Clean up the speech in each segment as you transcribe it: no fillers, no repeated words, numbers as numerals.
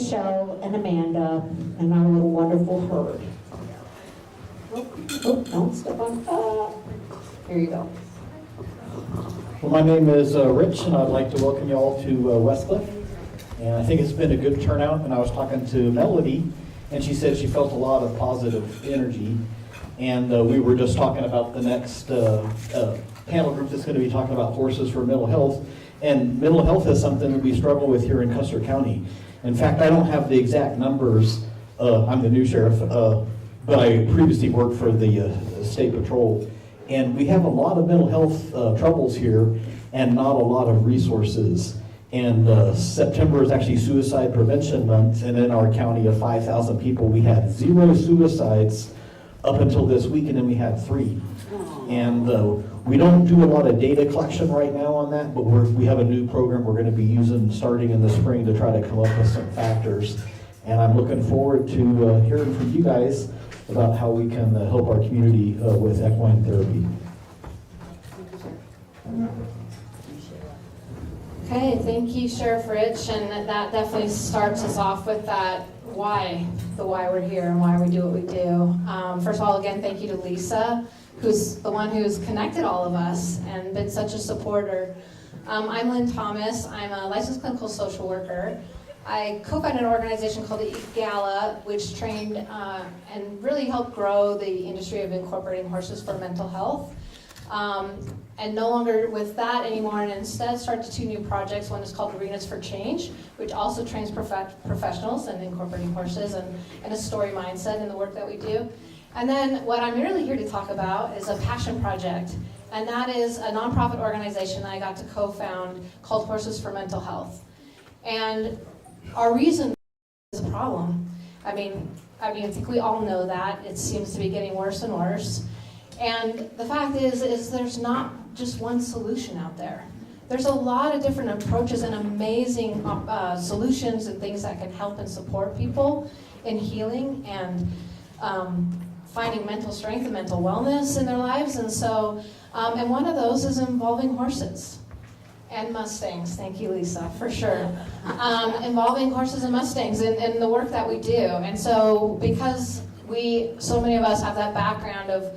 Michelle and Amanda and our little wonderful herd. Oh, don't step on. Here you go. Well, my name is Rich, and I'd like to welcome you all to Westcliff. And I think it's been a good turnout. And I was talking to Melody, and she said she felt a lot of positive energy. And we were just talking about the next panel group that's going to be talking about horses for mental health. And mental health is something that we struggle with here in Custer County. In fact, I don't have the exact numbers. I'm the new sheriff, but I previously worked for the state patrol. And we have a lot of mental health troubles here and not a lot of resources. And September is actually Suicide Prevention Month, and in our county of 5,000 people, we had 0 suicides up until this week, and then we had 3. And we don't do a lot of data collection right now on that, but we have a new program we're going to be using starting in the spring to try to come up with some factors. And I'm looking forward to hearing from you guys about how we can help our community with equine therapy. Okay, thank you, Sheriff Rich, and that definitely starts us off with that why we're here and why we do what we do. First of all, again, thank you to Lisa, who's the one who's connected all of us and been such a supporter. I'm Lynn Thomas. I'm a licensed clinical social worker. I co-founded an organization called the Gala, which trained and really helped grow the industry of incorporating horses for mental health. And no longer with that anymore, and instead started 2 new projects. One is called Arenas for Change, which also trains professionals in incorporating horses and a story mindset in the work that we do. And then what I'm really here to talk about is a passion project, and that is a nonprofit organization that I got to co-found called Horses for Mental Health. And our reason is a problem. I mean, I think we all know that. It seems to be getting worse and worse. And the fact is there's not just one solution out there. There's a lot of different approaches and amazing solutions and things that can help and support people in healing and finding mental strength and mental wellness in their lives. And so, and one of those is involving horses and Mustangs. Thank you, Lisa, for sure. Involving horses and Mustangs in the work that we do. And so because so many of us have that background of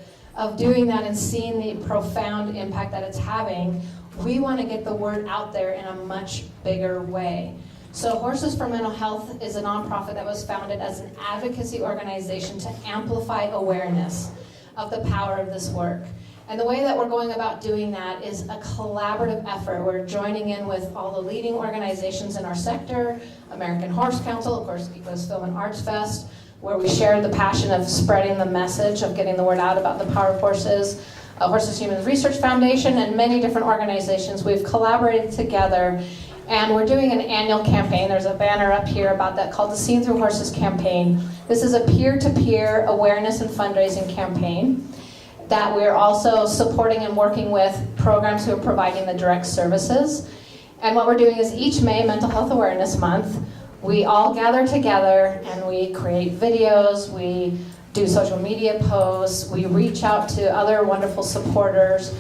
doing that and seeing the profound impact that it's having, we want to get the word out there in a much bigger way. So Horses for Mental Health is a nonprofit that was founded as an advocacy organization to amplify awareness of the power of this work. And the way that we're going about doing that is a collaborative effort. We're joining in with all the leading organizations in our sector, American Horse Council, of course, Ecos Film and Arts Fest, where we share the passion of spreading the message of getting the word out about the power of horses, Horses Human Research Foundation, and many different organizations. We've collaborated together, and we're doing an annual campaign. There's a banner up here about that called the Seen Through Horses campaign. This is a peer-to-peer awareness and fundraising campaign that we're also supporting and working with programs who are providing the direct services. And what we're doing is each May, Mental Health Awareness Month, we all gather together and we create videos, we do social media posts, we reach out to other wonderful supporters.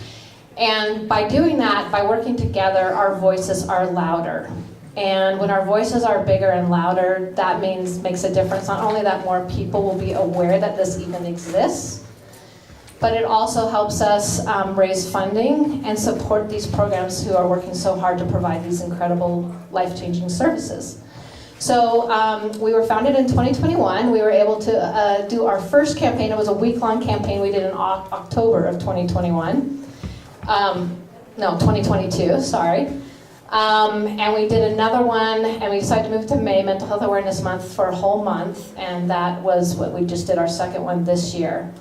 And by doing that, by working together, our voices are louder. And when our voices are bigger and louder, that makes a difference. Not only that more people will be aware that this even exists, but it also helps us raise funding and support these programs who are working so hard to provide these incredible life-changing services. So we were founded in 2021. We were able to do our first campaign. It was a week-long campaign we did in October of 2021. No, 2022, sorry. And we did another one, and we decided to move to May, Mental Health Awareness Month, for a whole month, and that was what we just did our second one this year.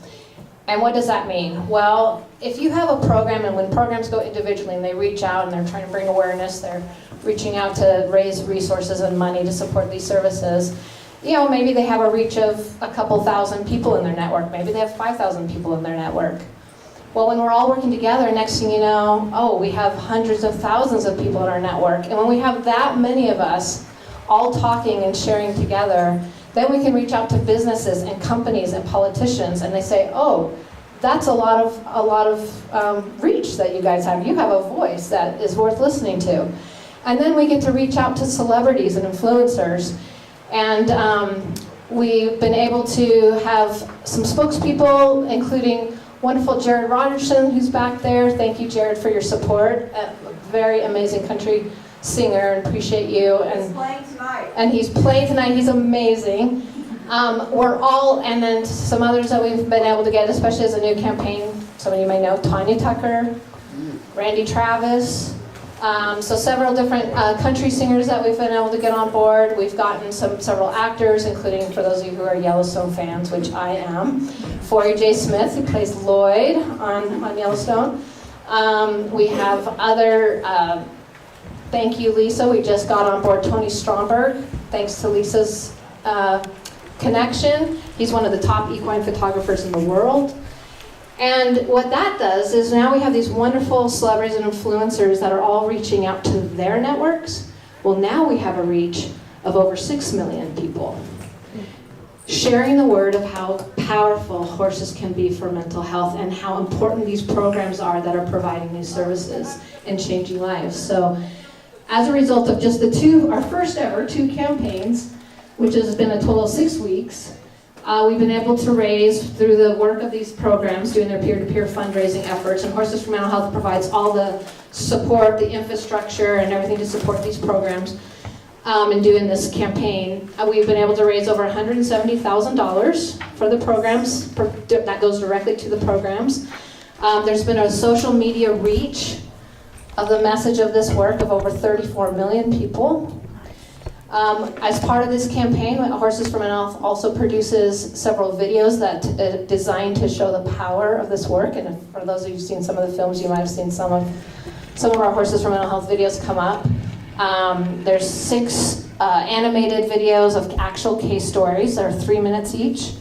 And what does that mean? Well, if you have a program, and when programs go individually and they reach out and they're trying to bring awareness, they're reaching out to raise resources and money to support these services, you know, maybe they have a reach of a couple thousand people in their network. Maybe they have 5,000 people in their network. Well, when we're all working together, next thing you know, oh, we have hundreds of thousands of people in our network. And when we have that many of us all talking and sharing together, then we can reach out to businesses and companies and politicians, and they say, oh, that's a lot of reach that you guys have. You have a voice that is worth listening to. And then we get to reach out to celebrities and influencers, And we've been able to have some spokespeople, including wonderful Jared Rogerson, who's back there. Thank you, Jared, for your support. A very amazing country singer, and appreciate you. He's playing tonight. And he's playing tonight. He's amazing. And then some others that we've been able to get, especially as a new campaign. Some of you may know Tanya Tucker, Randy Travis. So several different country singers that we've been able to get on board. We've gotten several actors, including, for those of you who are Yellowstone fans, which I am, Forey J. Smith, who plays Lloyd on Yellowstone. We have other, thank you, Lisa. We just got on board Tony Stromberg, thanks to Lisa's connection. He's one of the top equine photographers in the world. And what that does is now we have these wonderful celebrities and influencers that are all reaching out to their networks. Well, now we have a reach of over 6 million people, sharing the word of how powerful horses can be for mental health and how important these programs are that are providing these services and changing lives. So as a result of just our first ever 2 campaigns, which has been a total of 6 weeks, we've been able to raise, through the work of these programs, doing their peer-to-peer fundraising efforts, and Horses for Mental Health provides all the support, the infrastructure, and everything to support these programs in doing this campaign. We've been able to raise over $170,000 for the programs, that goes directly to the programs. There's been a social media reach of the message of this work of over 34 million people. As part of this campaign, Horses for Mental Health also produces several videos that are designed to show the power of this work. And for those of you who've seen some of the films, you might have seen some of our Horses for Mental Health videos come up. There's 6 animated videos of actual case stories that are 3 minutes each,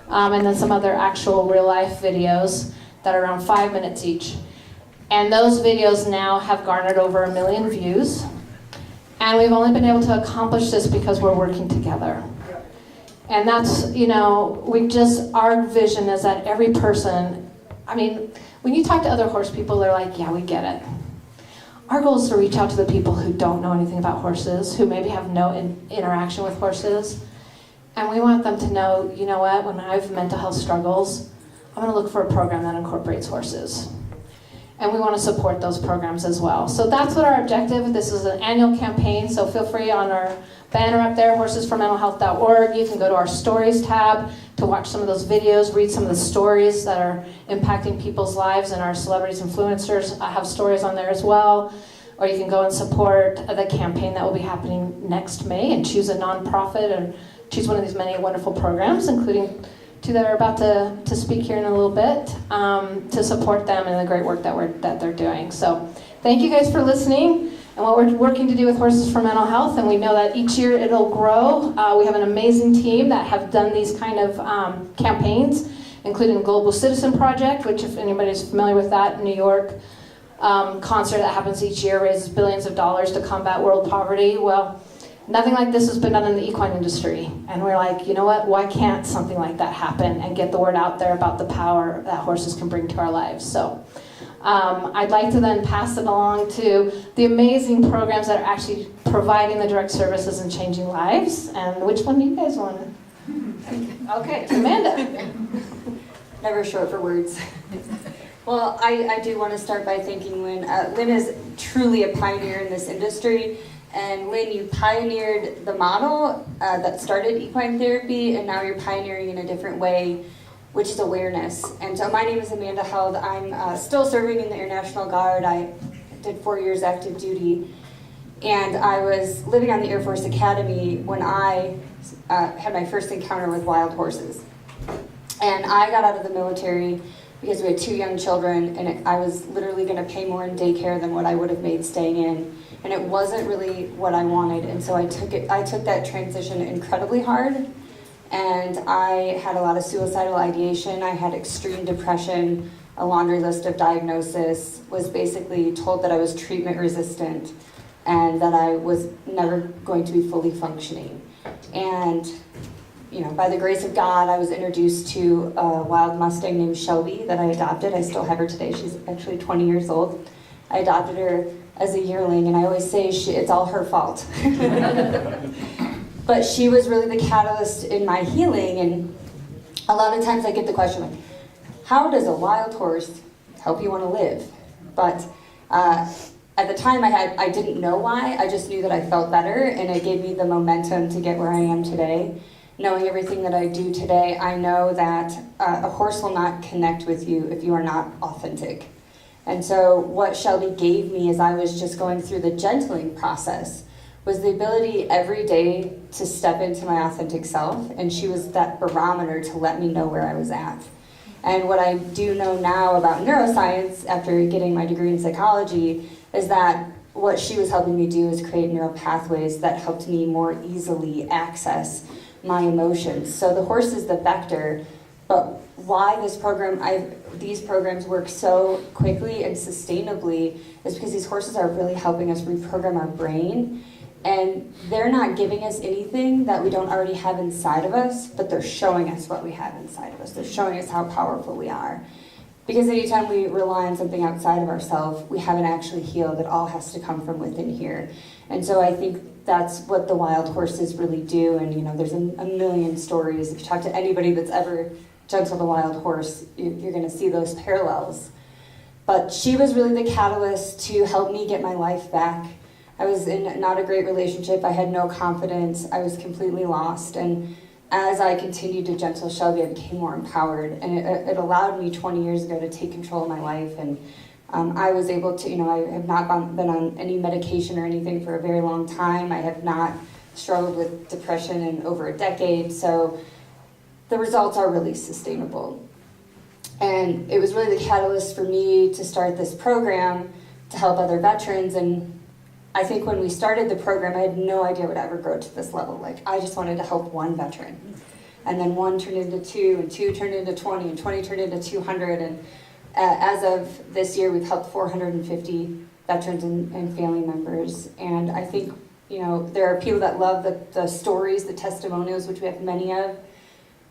and then some other actual real-life videos that are around 5 minutes each. And those videos now have garnered over 1 million views. And we've only been able to accomplish this because we're working together. And that's, our vision is that every person, when you talk to other horse people, they're like, yeah, we get it. Our goal is to reach out to the people who don't know anything about horses, who maybe have no interaction with horses. And we want them to know, you know what, when I have mental health struggles, I'm gonna look for a program that incorporates horses. And we want to support those programs as well. So that's what our objective. This is an annual campaign, so feel free on our banner up there, horsesformentalhealth.org. You can go to our stories tab to watch some of those videos, read some of the stories that are impacting people's lives, and our celebrities, influencers have stories on there as well. Or you can go and support the campaign that will be happening next May and choose a nonprofit or choose one of these many wonderful programs, including 2 that are about to speak here in a little bit, to support them and the great work that they're doing. So thank you guys for listening and what we're working to do with Horses for Mental Health, and we know that each year it'll grow. We have an amazing team that have done these kind of campaigns, including the Global Citizen Project, which, if anybody's familiar with that, New York concert that happens each year, raises billions of dollars to combat world poverty. Well, nothing like this has been done in the equine industry. And we're like, you know what, why can't something like that happen and get the word out there about the power that horses can bring to our lives? So I'd like to then pass it along to the amazing programs that are actually providing the direct services and changing lives. And which one do you guys want to? Okay, Amanda. Never short for words. Well, I do want to start by thanking Lynn. Lynn is truly a pioneer in this industry. And Lynn, you pioneered the model that started equine therapy, and now you're pioneering in a different way, which is awareness. And so my name is Amanda Held. I'm still serving in the Air National Guard. I did 4 years active duty. And I was living on the Air Force Academy when I had my first encounter with wild horses. And I got out of the military because we had 2 young children, and I was literally going to pay more in daycare than what I would have made staying in. And it wasn't really what I wanted, and so I took that transition incredibly hard, and I had a lot of suicidal ideation. I had extreme depression, a laundry list of diagnosis, was basically told that I was treatment resistant and that I was never going to be fully functioning. And by the grace of God, I was introduced to a wild Mustang named Shelby that I adopted. I still have her today. She's actually 20 years old. I adopted her as a yearling, and I always say it's all her fault. But she was really the catalyst in my healing, and a lot of times I get the question, like, how does a wild horse help you want to live? But at the time I didn't know why, I just knew that I felt better, and it gave me the momentum to get where I am today. Knowing everything that I do today, I know that a horse will not connect with you if you are not authentic. And so what Shelby gave me as I was just going through the gentling process was the ability every day to step into my authentic self, and she was that barometer to let me know where I was at. And what I do know now about neuroscience, after getting my degree in psychology, is that what she was helping me do is create neural pathways that helped me more easily access my emotions. So the horse is the vector, but why these programs work so quickly and sustainably is because these horses are really helping us reprogram our brain, and they're not giving us anything that we don't already have inside of us, but they're showing us what we have inside of us. They're showing us how powerful we are. Because anytime we rely on something outside of ourselves, we haven't actually healed. It all has to come from within here. And so I think that's what the wild horses really do. And there's a million stories. If you talk to anybody that's ever gentled a wild horse, you're going to see those parallels. But she was really the catalyst to help me get my life back. I was in not a great relationship. I had no confidence. I was completely lost. And as I continued to gentle Shelby, I became more empowered. And it allowed me 20 years ago to take control of my life. And I was able to, I have not been on any medication or anything for a very long time. I have not struggled with depression in over a decade. So the results are really sustainable. And it was really the catalyst for me to start this program to help other veterans. And I think when we started the program, I had no idea it would ever grow to this level. Like, I just wanted to help one veteran. And then one turned into two, and two turned into 20, and 20 turned into 200. And as of this year, we've helped 450 veterans and family members. And I think, there are people that love the stories, the testimonials, which we have many of.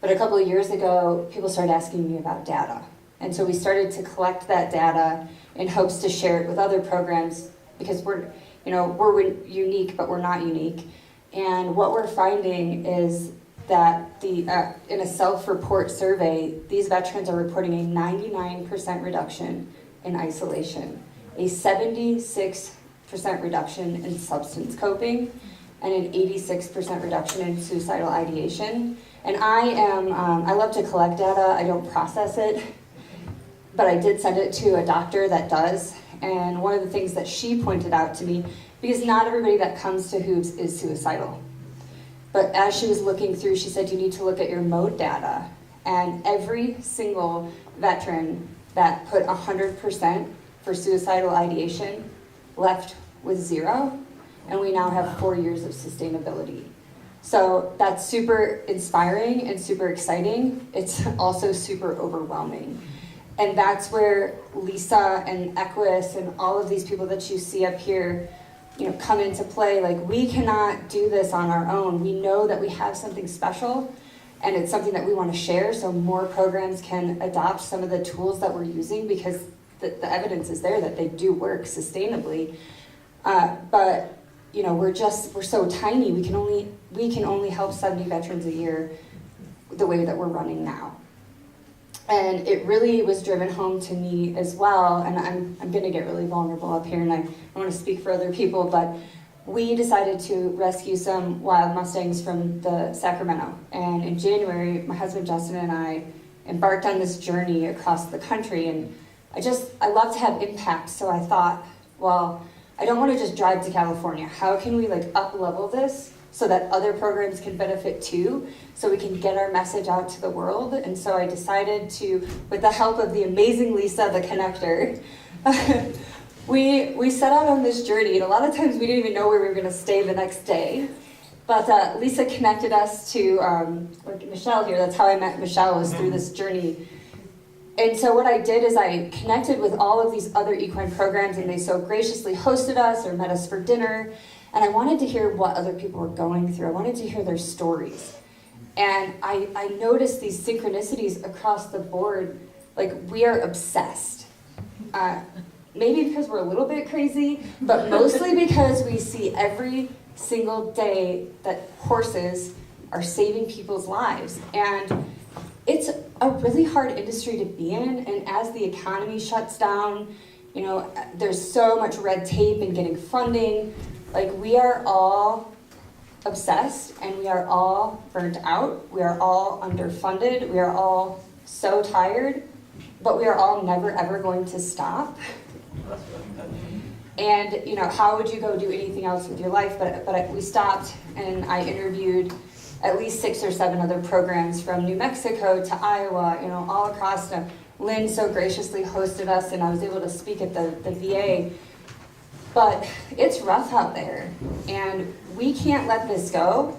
But a couple of years ago, people started asking me about data. And so we started to collect that data in hopes to share it with other programs, because we're unique, but we're not unique. And what we're finding is that in a self-report survey, these veterans are reporting a 99% reduction in isolation, a 76% reduction in substance coping, and an 86% reduction in suicidal ideation. And I love to collect data. I don't process it, but I did send it to a doctor that does. And one of the things that she pointed out to me, because not everybody that comes to Hoops is suicidal, but as she was looking through, she said, you need to look at your mode data. And every single veteran that put 100% for suicidal ideation left with 0, and we now have 4 years of sustainability. So that's super inspiring and super exciting. It's also super overwhelming. And that's where Lisa and Equus and all of these people that you see up here, come into play. Like, we cannot do this on our own. We know that we have something special, and it's something that we want to share so more programs can adopt some of the tools that we're using, because the evidence is there that they do work sustainably. But we're so tiny. We can only help 70 veterans a year the way that we're running now. And it really was driven home to me as well, and I'm going to get really vulnerable up here, and I want to speak for other people, but we decided to rescue some wild Mustangs from the Sacramento. And in January, my husband Justin and I embarked on this journey across the country, and I love to have impact, so I thought, well, I don't want to just drive to California. How can we up-level this so that other programs can benefit too, so we can get our message out to the world? And so I decided to, with the help of the amazing Lisa, the connector, we set out on this journey, and a lot of times we didn't even know where we were going to stay the next day. But Lisa connected us to Michelle here. That's how I met Michelle, was through this journey. And so what I did is I connected with all of these other equine programs, and they so graciously hosted us or met us for dinner. And I wanted to hear what other people were going through. I wanted to hear their stories. And I noticed these synchronicities across the board. Like, we are obsessed. Maybe because we're a little bit crazy, but mostly because we see every single day that horses are saving people's lives. And it's a really hard industry to be in, and as the economy shuts down, you know, there's so much red tape in getting funding. Like, we are all obsessed and we are all burnt out. We are all underfunded. We are all so tired, but we are all never ever going to stop. And, you know, how would you go do anything else with your life? But we stopped, and I interviewed at least 6 or 7 other programs from New Mexico to Iowa, you know, all across. Lynn so graciously hosted us, and I was able to speak at the VA. But it's rough out there, and we can't let this go,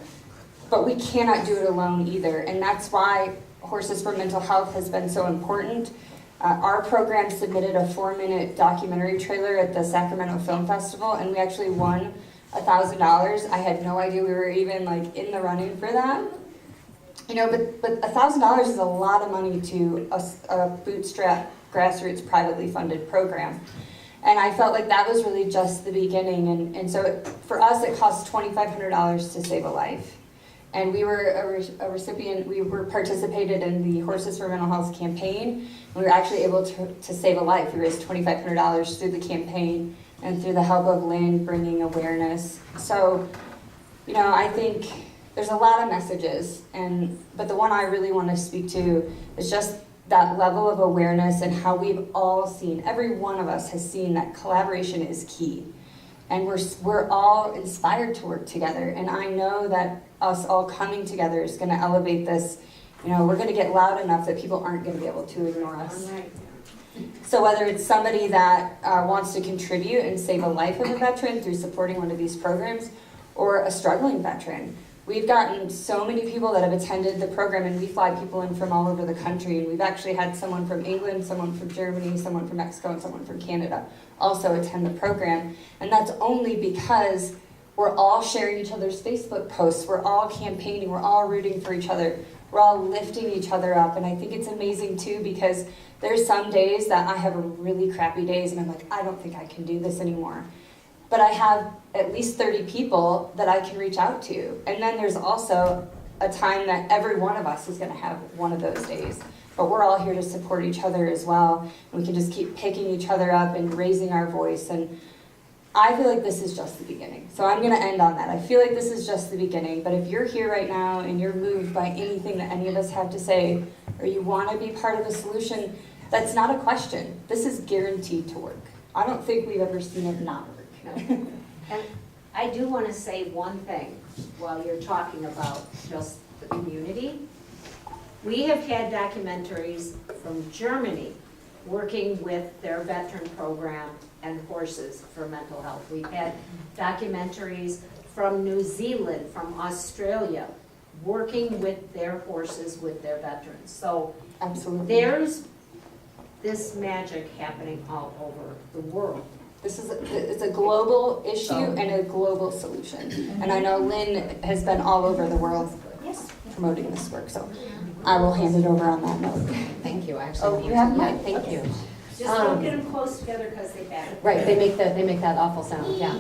but we cannot do it alone either. And that's why Horses for Mental Health has been so important. Our program submitted a 4-minute documentary trailer at the Sacramento Film Festival, and we actually won $1,000. I had no idea we were even like in the running for that. You know, but $1,000 is a lot of money to a bootstrap, grassroots, privately funded program. And I felt like that was really just the beginning. And so for us, it cost $2,500 to save a life. And we were a recipient, we were participated in the Horses for Mental Health campaign. We were actually able to save a life. We raised $2,500 through the campaign and through the help of Lynn bringing awareness. So, you know, I think there's a lot of messages, but the one I really want to speak to is just that level of awareness and how we've all seen, every one of us has seen that collaboration is key. And we're all inspired to work together. And I know that us all coming together is going to elevate this. You know, we're going to get loud enough that people aren't going to be able to ignore us. So whether it's somebody that wants to contribute and save a life of a veteran through supporting one of these programs, or a struggling veteran, we've gotten so many people that have attended the program, and we fly people in from all over the country. And we've actually had someone from England, someone from Germany, someone from Mexico, and someone from Canada also attend the program. And that's only because we're all sharing each other's Facebook posts. We're all campaigning. We're all rooting for each other. We're all lifting each other up. And I think it's amazing too, because there's some days that I have really crappy days and I'm like, I don't think I can do this anymore. But I have at least 30 people that I can reach out to. And then there's also a time that every one of us is going to have one of those days. But we're all here to support each other as well. And we can just keep picking each other up and raising our voice. And I feel like this is just the beginning. So I'm going to end on that. I feel like this is just the beginning. But if you're here right now and you're moved by anything that any of us have to say, or you want to be part of the solution, that's not a question. This is guaranteed to work. I don't think we've ever seen it not work. And I do want to say one thing while you're talking about just the community. We have had documentaries from Germany working with their veteran program and Horses for Mental Health. We've had documentaries from New Zealand, from Australia, working with their horses, with their veterans. So Absolutely. there's this magic happening all over the world. It's a global issue and a global solution. And I know Lynn has been all over the world promoting this work, so I will hand it over on that note. Thank you, actually. Oh, you have mine. Thank you. Just don't get them close together because they bat. Right, they make that awful sound, yeah.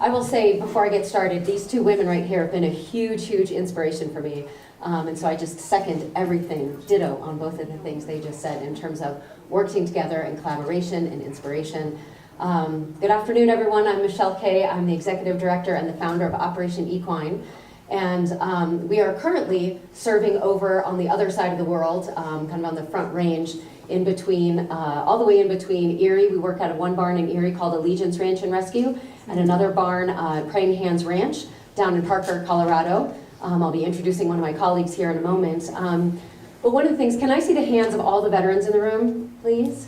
I will say, before I get started, these two women right here have been a huge, huge inspiration for me. And so I just second everything, ditto on both of the things they just said in terms of working together and collaboration and inspiration. Good afternoon, everyone. I'm Michelle Kay. I'm the Executive Director and the founder of Operation Equine. And we are currently serving over on the other side of the world, kind of on the front range, in between, all the way in between Erie. We work out of one barn in Erie called Allegiance Ranch and Rescue, and another barn, Praying Hands Ranch, down in Parker, Colorado. I'll be introducing one of my colleagues here in a moment. But one of the things, can I see the hands of all the veterans in the room, please?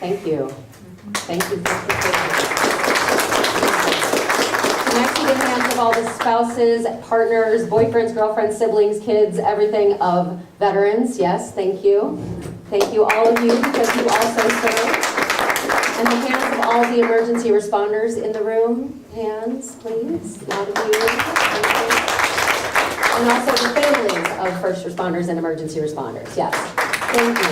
Thank you. Thank you. Can I see the hands of all the spouses, partners, boyfriends, girlfriends, siblings, kids, everything of veterans? Yes, thank you. Thank you, all of you, because you also serve. And the hands of all the emergency responders in the room. Hands, please. A lot of you. And also the families of first responders and emergency responders. Yes. Thank you.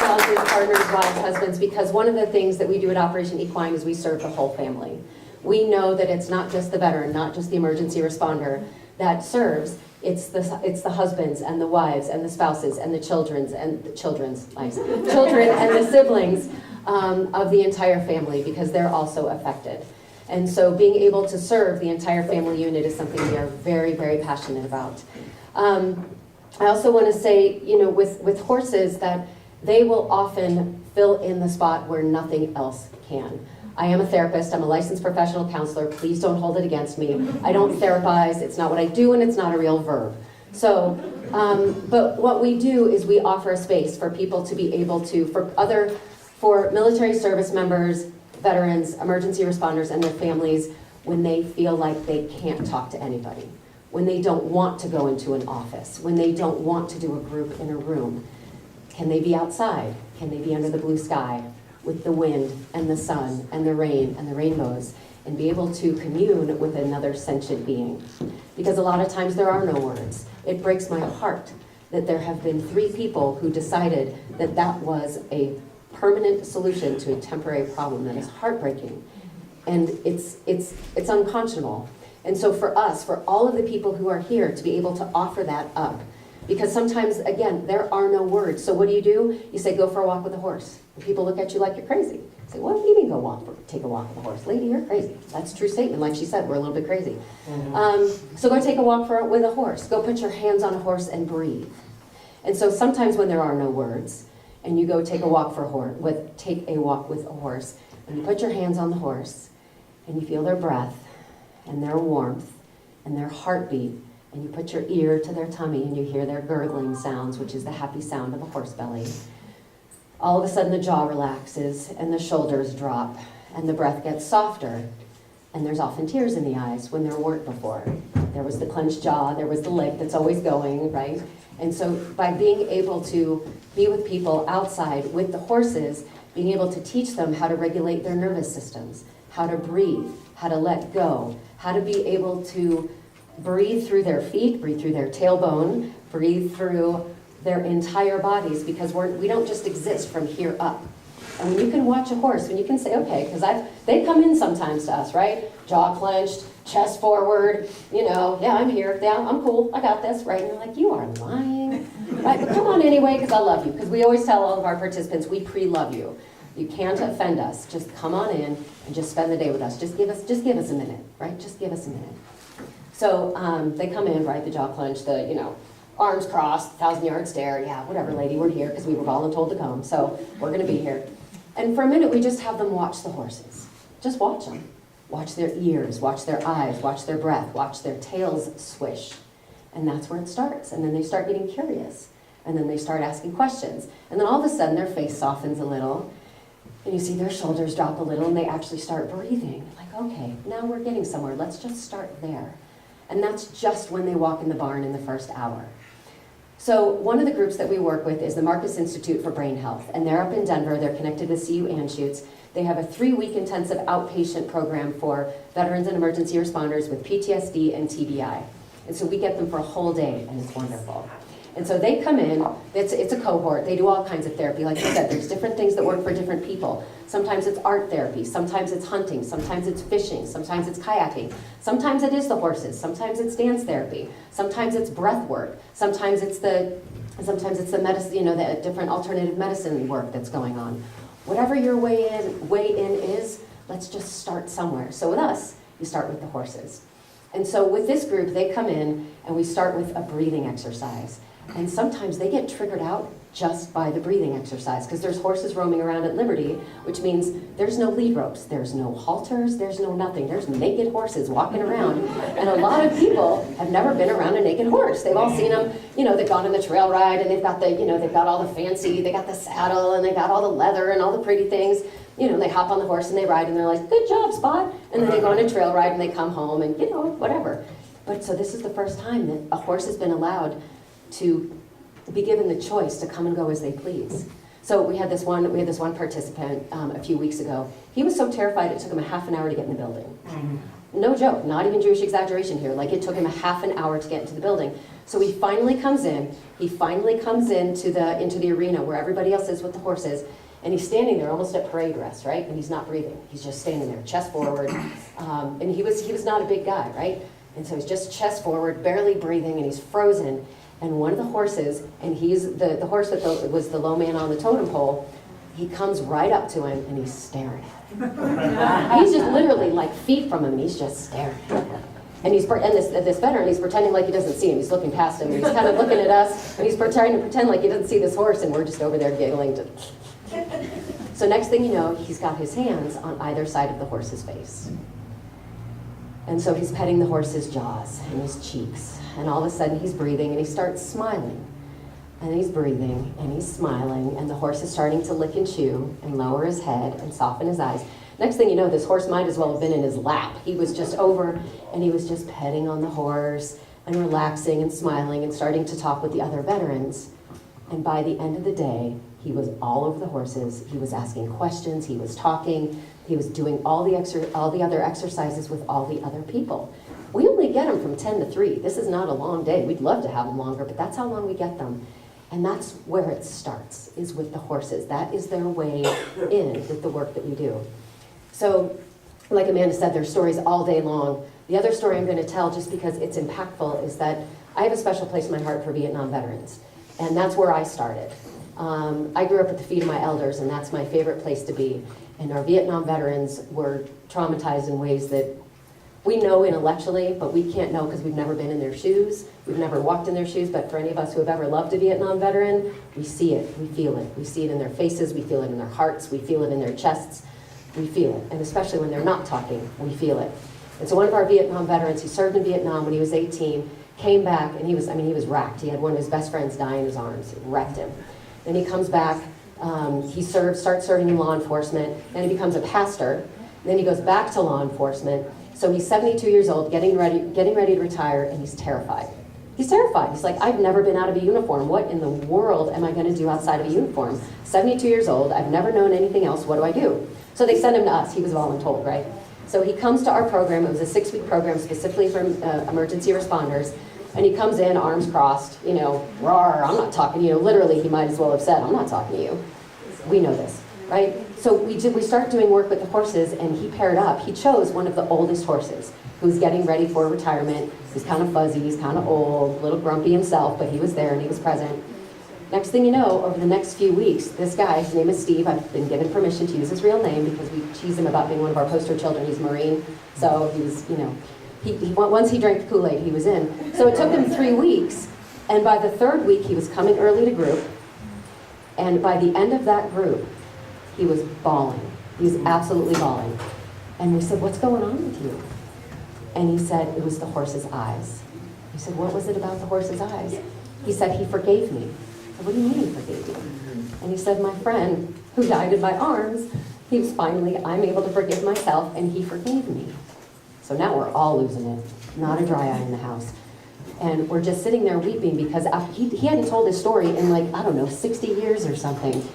So spouses, partners, wives, husbands, because one of the things that we do at Operation Equine is we serve the whole family. We know that it's not just the veteran, not just the emergency responder that serves, it's the husbands and the wives and the spouses and the children and the siblings of the entire family, because they're also affected. And so being able to serve the entire family unit is something we are very, very passionate about. I also want to say, with horses, that they will often fill in the spot where nothing else can. I am a therapist, I'm a licensed professional counselor, please don't hold it against me. I don't therapize, it's not what I do, and it's not a real verb. So, but what we do is we offer a space for people to be able to, for military service members, veterans, emergency responders, and their families, when they feel like they can't talk to anybody, when they don't want to go into an office, when they don't want to do a group in a room. Can they be outside? Can they be under the blue sky with the wind and the sun and the rain and the rainbows, and be able to commune with another sentient being? Because a lot of times there are no words. It breaks my heart that there have been 3 people who decided that that was a permanent solution to a temporary problem. That is heartbreaking. And it's unconscionable. And so for us, for all of the people who are here, to be able to offer that up, because sometimes, again, there are no words. So what do? You say, go for a walk with a horse. And people look at you like you're crazy. You say, what do you mean take a walk with a horse? Lady, you're crazy. That's a true statement. Like she said, we're a little bit crazy. So go take a walk with a horse. Go put your hands on a horse and breathe. And so sometimes when there are no words, and you go take a walk with a horse, and you put your hands on the horse, and you feel their breath, and their warmth, and their heartbeat, and you put your ear to their tummy and you hear their gurgling sounds, which is the happy sound of a horse belly. All of a sudden the jaw relaxes and the shoulders drop and the breath gets softer, and there's often tears in the eyes when there weren't before. There was the clenched jaw, there was the leg that's always going, right? And so by being able to be with people outside with the horses, being able to teach them how to regulate their nervous systems, how to breathe, how to let go, how to be able to breathe through their feet, breathe through their tailbone, breathe through their entire bodies, because we don't just exist from here up. And when you can watch a horse, when you can say, okay, because they come in sometimes to us, right? Jaw clenched, chest forward, yeah, I'm here, yeah, I'm cool, I got this, right? And you're like, you are lying, right? But come on anyway, because I love you. Because we always tell all of our participants, we pre-love you. You can't offend us. Just come on in and just spend the day with us. Just give us a minute, right? Just give us a minute. So they come in, right, the jaw clenched, the, arms crossed, 1,000-yard stare, yeah, whatever, lady, we're here because we were voluntold to come, so we're going to be here. And for a minute, we just have them watch the horses. Just watch them. Watch their ears, watch their eyes, watch their breath, watch their tails swish. And that's where it starts. And then they start getting curious. And then they start asking questions. And then all of a sudden, their face softens a little. And you see their shoulders drop a little, and they actually start breathing. Like, okay, now we're getting somewhere. Let's just start there. And that's just when they walk in the barn in the first hour. So one of the groups that we work with is the Marcus Institute for Brain Health, and they're up in Denver. They're connected with CU Anschutz. They have a 3-week intensive outpatient program for veterans and emergency responders with PTSD and TBI. And so we get them for a whole day, and it's wonderful. And so they come in, it's a cohort, they do all kinds of therapy. Like I said, there's different things that work for different people. Sometimes it's art therapy, sometimes it's hunting, sometimes it's fishing, sometimes it's kayaking, sometimes it is the horses, sometimes it's dance therapy, sometimes it's breath work, sometimes it's the medicine, the different alternative medicine work that's going on. Whatever your way in is, let's just start somewhere. So with us, you start with the horses. And so with this group, they come in and we start with a breathing exercise. And sometimes they get triggered out just by the breathing exercise, because there's horses roaming around at liberty, which means there's no lead ropes, there's no halters, there's no nothing. There's naked horses walking around. And a lot of people have never been around a naked horse. They've all seen them, they've gone on the trail ride, and they've got they've got all the fancy, they got the saddle, and they got all the leather and all the pretty things. They hop on the horse and they ride, and they're like, good job, Spot. And then they go on a trail ride and they come home and, whatever. But so this is the first time that a horse has been allowed to be given the choice to come and go as they please. So we had this one participant a few weeks ago. He was so terrified it took him a half an hour to get in the building. No joke, not even Jewish exaggeration here. Like, it took him a half an hour to get into the building. So he finally comes in. He finally comes into the arena where everybody else is with the horses, and he's standing there almost at parade rest, right? And he's not breathing. He's just standing there, chest forward. And he was not a big guy, right? And so he's just chest forward, barely breathing, and he's frozen. And one of the horses, and he's the horse that was the low man on the totem pole, he comes right up to him and he's staring at him. He's just literally like feet from him, and he's just staring at him. And this veteran, he's pretending like he doesn't see him. He's looking past him, and he's kind of looking at us, and he's trying to pretend like he doesn't see this horse, and we're just over there giggling. So next thing you know, he's got his hands on either side of the horse's face. And so he's petting the horse's jaws and his cheeks, and all of a sudden he's breathing, and he starts smiling. And he's breathing, and he's smiling, and the horse is starting to lick and chew and lower his head and soften his eyes. Next thing you know, this horse might as well have been in his lap. He was just over, and he was just petting on the horse and relaxing and smiling and starting to talk with the other veterans. And by the end of the day, he was all over the horses. He was asking questions. He was talking. He was doing all the other exercises with all the other people. We only get them from 10 to 3. This is not a long day. We'd love to have them longer, but that's how long we get them. And that's where it starts, is with the horses. That is their way in with the work that we do. So, like Amanda said, there's stories all day long. The other story I'm going to tell, just because it's impactful, is that I have a special place in my heart for Vietnam veterans. And that's where I started. I grew up at the feet of my elders, and that's my favorite place to be. And our Vietnam veterans were traumatized in ways that we know intellectually, but we can't know because we've never been in their shoes. We've never walked in their shoes, but for any of us who have ever loved a Vietnam veteran, we see it, we feel it. We see it in their faces, we feel it in their hearts, we feel it in their chests, we feel it. And especially when they're not talking, we feel it. And so one of our Vietnam veterans, he served in Vietnam when he was 18, came back, and he was racked. He had one of his best friends die in his arms. It wrecked him. Then he comes back, he starts serving in law enforcement, then he becomes a pastor, then he goes back to law enforcement. So he's 72 years old, getting ready to retire, and he's terrified. He's terrified. He's like, I've never been out of a uniform. What in the world am I going to do outside of a uniform? 72 years old, I've never known anything else. What do I do? So they send him to us. He was voluntold, right? So he comes to our program. It was a 6-week program specifically for emergency responders. And he comes in, arms crossed, roar, I'm not talking to you. Literally, he might as well have said, I'm not talking to you. We know this, right? So we start doing work with the horses, and he paired up. He chose one of the oldest horses who's getting ready for retirement. He's kind of fuzzy, he's kind of old, a little grumpy himself, but he was there and he was present. Next thing you know, over the next few weeks, this guy, his name is Steve, I've been given permission to use his real name because we tease him about being one of our poster children. He's Marine, so he was, once he drank the Kool-Aid, he was in. So it took him 3 weeks, and by the 3rd week, he was coming early to group, and by the end of that group, he was bawling. He was absolutely bawling. And we said, what's going on with you? And he said, it was the horse's eyes. We said, what was it about the horse's eyes? He said, he forgave me. I said, what do you mean he forgave you? And he said, my friend who died in my arms, I'm able to forgive myself, and he forgave me. So now we're all losing it. Not a dry eye in the house. And we're just sitting there weeping because after he hadn't told his story in 60 years or something.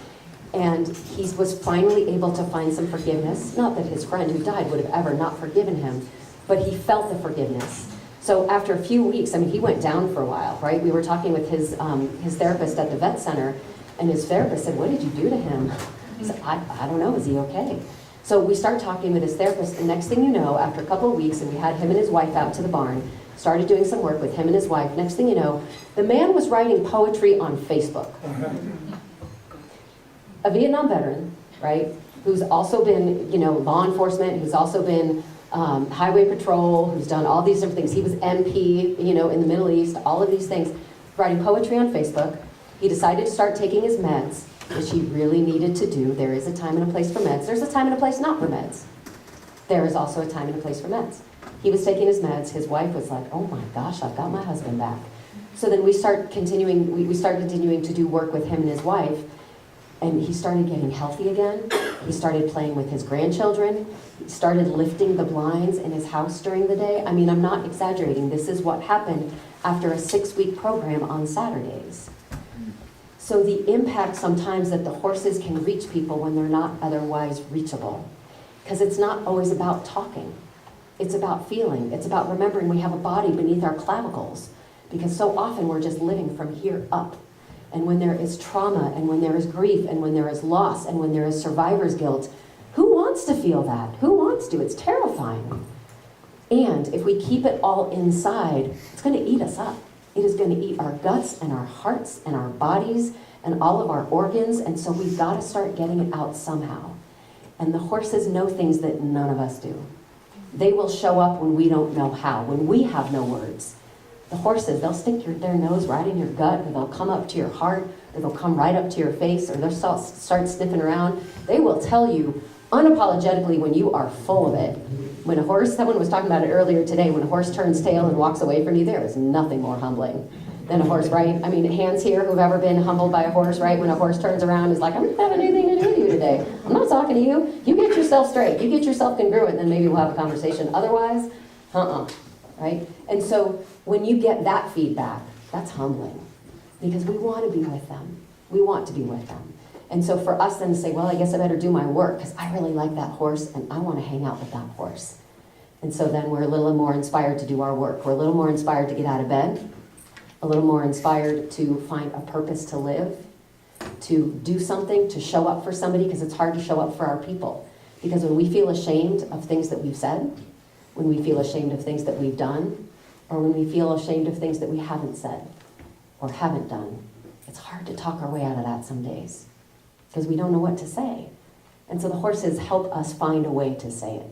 And he was finally able to find some forgiveness. Not that his friend who died would have ever not forgiven him, but he felt the forgiveness. So after a few weeks, he went down for a while, right? We were talking with his therapist at the vet center, and his therapist said, what did you do to him? He said, I don't know, is he okay? So we start talking with his therapist, and next thing you know, after a couple of weeks, and we had him and his wife out to the barn, started doing some work with him and his wife. Next thing you know, the man was writing poetry on Facebook. A Vietnam veteran, right, who's also been, law enforcement, who's also been highway patrol, who's done all these different things. He was MP, in the Middle East, all of these things, writing poetry on Facebook. He decided to start taking his meds, which he really needed to do. There is a time and a place for meds. There's a time and a place not for meds. There is also a time and a place for meds. He was taking his meds. His wife was like, oh my gosh, I've got my husband back. So then we started continuing to do work with him and his wife, and he started getting healthy again. He started playing with his grandchildren. He started lifting the blinds in his house during the day. I'm not exaggerating. This is what happened after a 6-week program on Saturdays. So the impact sometimes that the horses can reach people when they're not otherwise reachable. Because it's not always about talking. It's about feeling. It's about remembering we have a body beneath our clavicles. Because so often we're just living from here up. And when there is trauma, and when there is grief, and when there is loss, and when there is survivor's guilt, who wants to feel that? Who wants to? It's terrifying. And if we keep it all inside, it's going to eat us up. It is going to eat our guts and our hearts and our bodies and all of our organs. And so we've got to start getting it out somehow. And the horses know things that none of us do. They will show up when we don't know how, when we have no words. The horses, they'll stick their nose right in your gut, or they'll come up to your heart, or they'll come right up to your face, or they'll start sniffing around. They will tell you unapologetically when you are full of it. When a horse, someone was talking about it earlier today, when a horse turns tail and walks away from you, there is nothing more humbling than a horse, right? I mean, hands here who've ever been humbled by a horse, right? When a horse turns around and is like, I'm not having anything to do with you today. I'm not talking to you. You get yourself straight. You get yourself congruent, then maybe we'll have a conversation. Otherwise, right? And so when you get that feedback, that's humbling because we want to be with them. We want to be with them. And so for us then to say, well, I guess I better do my work because I really like that horse and I want to hang out with that horse. And so then we're a little more inspired to do our work. We're a little more inspired to get out of bed, a little more inspired to find a purpose to live, to do something, to show up for somebody, because it's hard to show up for our people. Because when we feel ashamed of things that we've said, when we feel ashamed of things that we've done, or when we feel ashamed of things that we haven't said or haven't done, it's hard to talk our way out of that some days because we don't know what to say. And so the horses help us find a way to say it.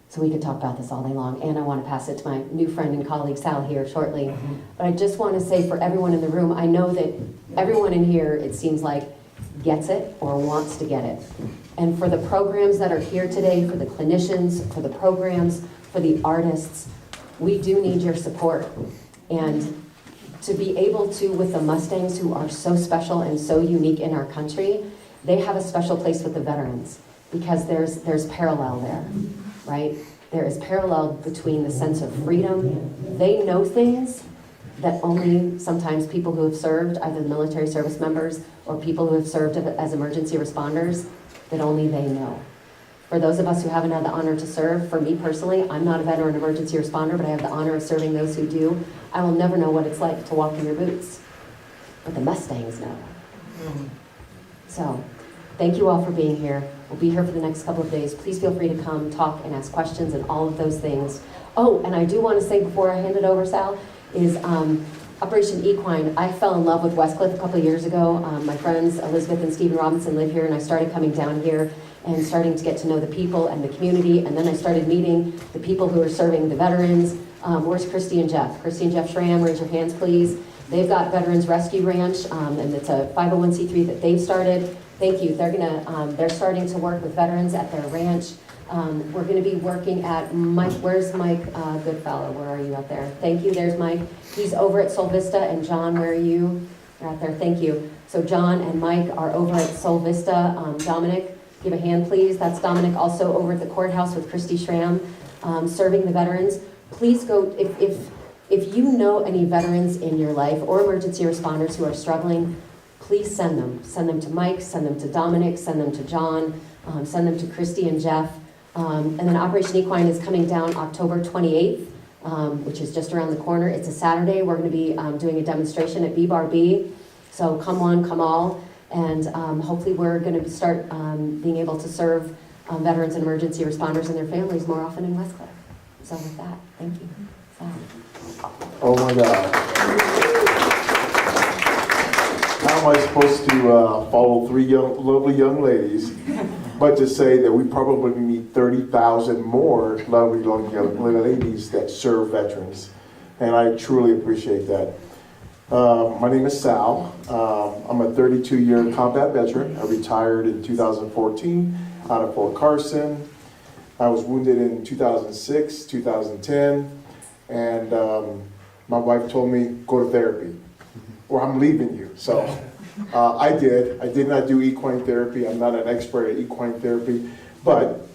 So we could talk about this all day long, and I want to pass it to my new friend and colleague Sal here shortly. But I just want to say for everyone in the room, I know that everyone in here, it seems like, gets it or wants to get it. And for the programs that are here today, for the clinicians, for the programs, for the artists, we do need your support. And to be able to, with the Mustangs who are so special and so unique in our country, they have a special place with the veterans because there's parallel there, right? There is parallel between the sense of freedom. They know things that only sometimes people who have served, either the military service members or people who have served as emergency responders, that only they know. For those of us who haven't had the honor to serve, for me personally, I'm not a veteran emergency responder, but I have the honor of serving those who do. I will never know what it's like to walk in your boots, but the Mustangs know. So, thank you all for being here. We'll be here for the next couple of days. Please feel free to come, talk, and ask questions and all of those things. Oh, and I do want to say before I hand it over, Sal, is Operation Equine. I fell in love with Westcliff a couple of years ago. My friends Elizabeth and Stephen Robinson live here, and I started coming down here and starting to get to know the people and the community, and then I started meeting the people who are serving the veterans. Where's Christy and Jeff? Christy and Jeff Schramm, raise your hands, please. They've got Veterans Rescue Ranch, and it's a 501c3 that they've started. Thank you. They're starting to work with veterans at their ranch. We're going to be working at Mike. Where's Mike Goodfellow? Where are you out there? Thank you. There's Mike. He's over at Sol Vista. And John, where are you? You're out there. Thank you. So John and Mike are over at Sol Vista. Dominic, give a hand, please. That's Dominic, also over at the courthouse with Christy Schramm, serving the veterans. Please go, if you know any veterans in your life or emergency responders who are struggling, please send them. Send them to Mike, send them to Dominic, send them to John, send them to Christy and Jeff. And then Operation Equine is coming down October 28th, which is just around the corner. It's a Saturday. We're going to be doing a demonstration at B-Bar B. So come one, come all. And hopefully we're going to start being able to serve veterans and emergency responders and their families more often in Westcliff. So with that, thank you. Oh my God. How am I supposed to follow three lovely young ladies, but to say that we probably need 30,000 more lovely young ladies that serve veterans. And I truly appreciate that. My name is Sal. I'm a 32-year combat veteran. I retired in 2014 out of Fort Carson. I was wounded in 2006, 2010, and my wife told me, go to therapy, or I'm leaving you. So I did. I did not do equine therapy. I'm not an expert at equine therapy. But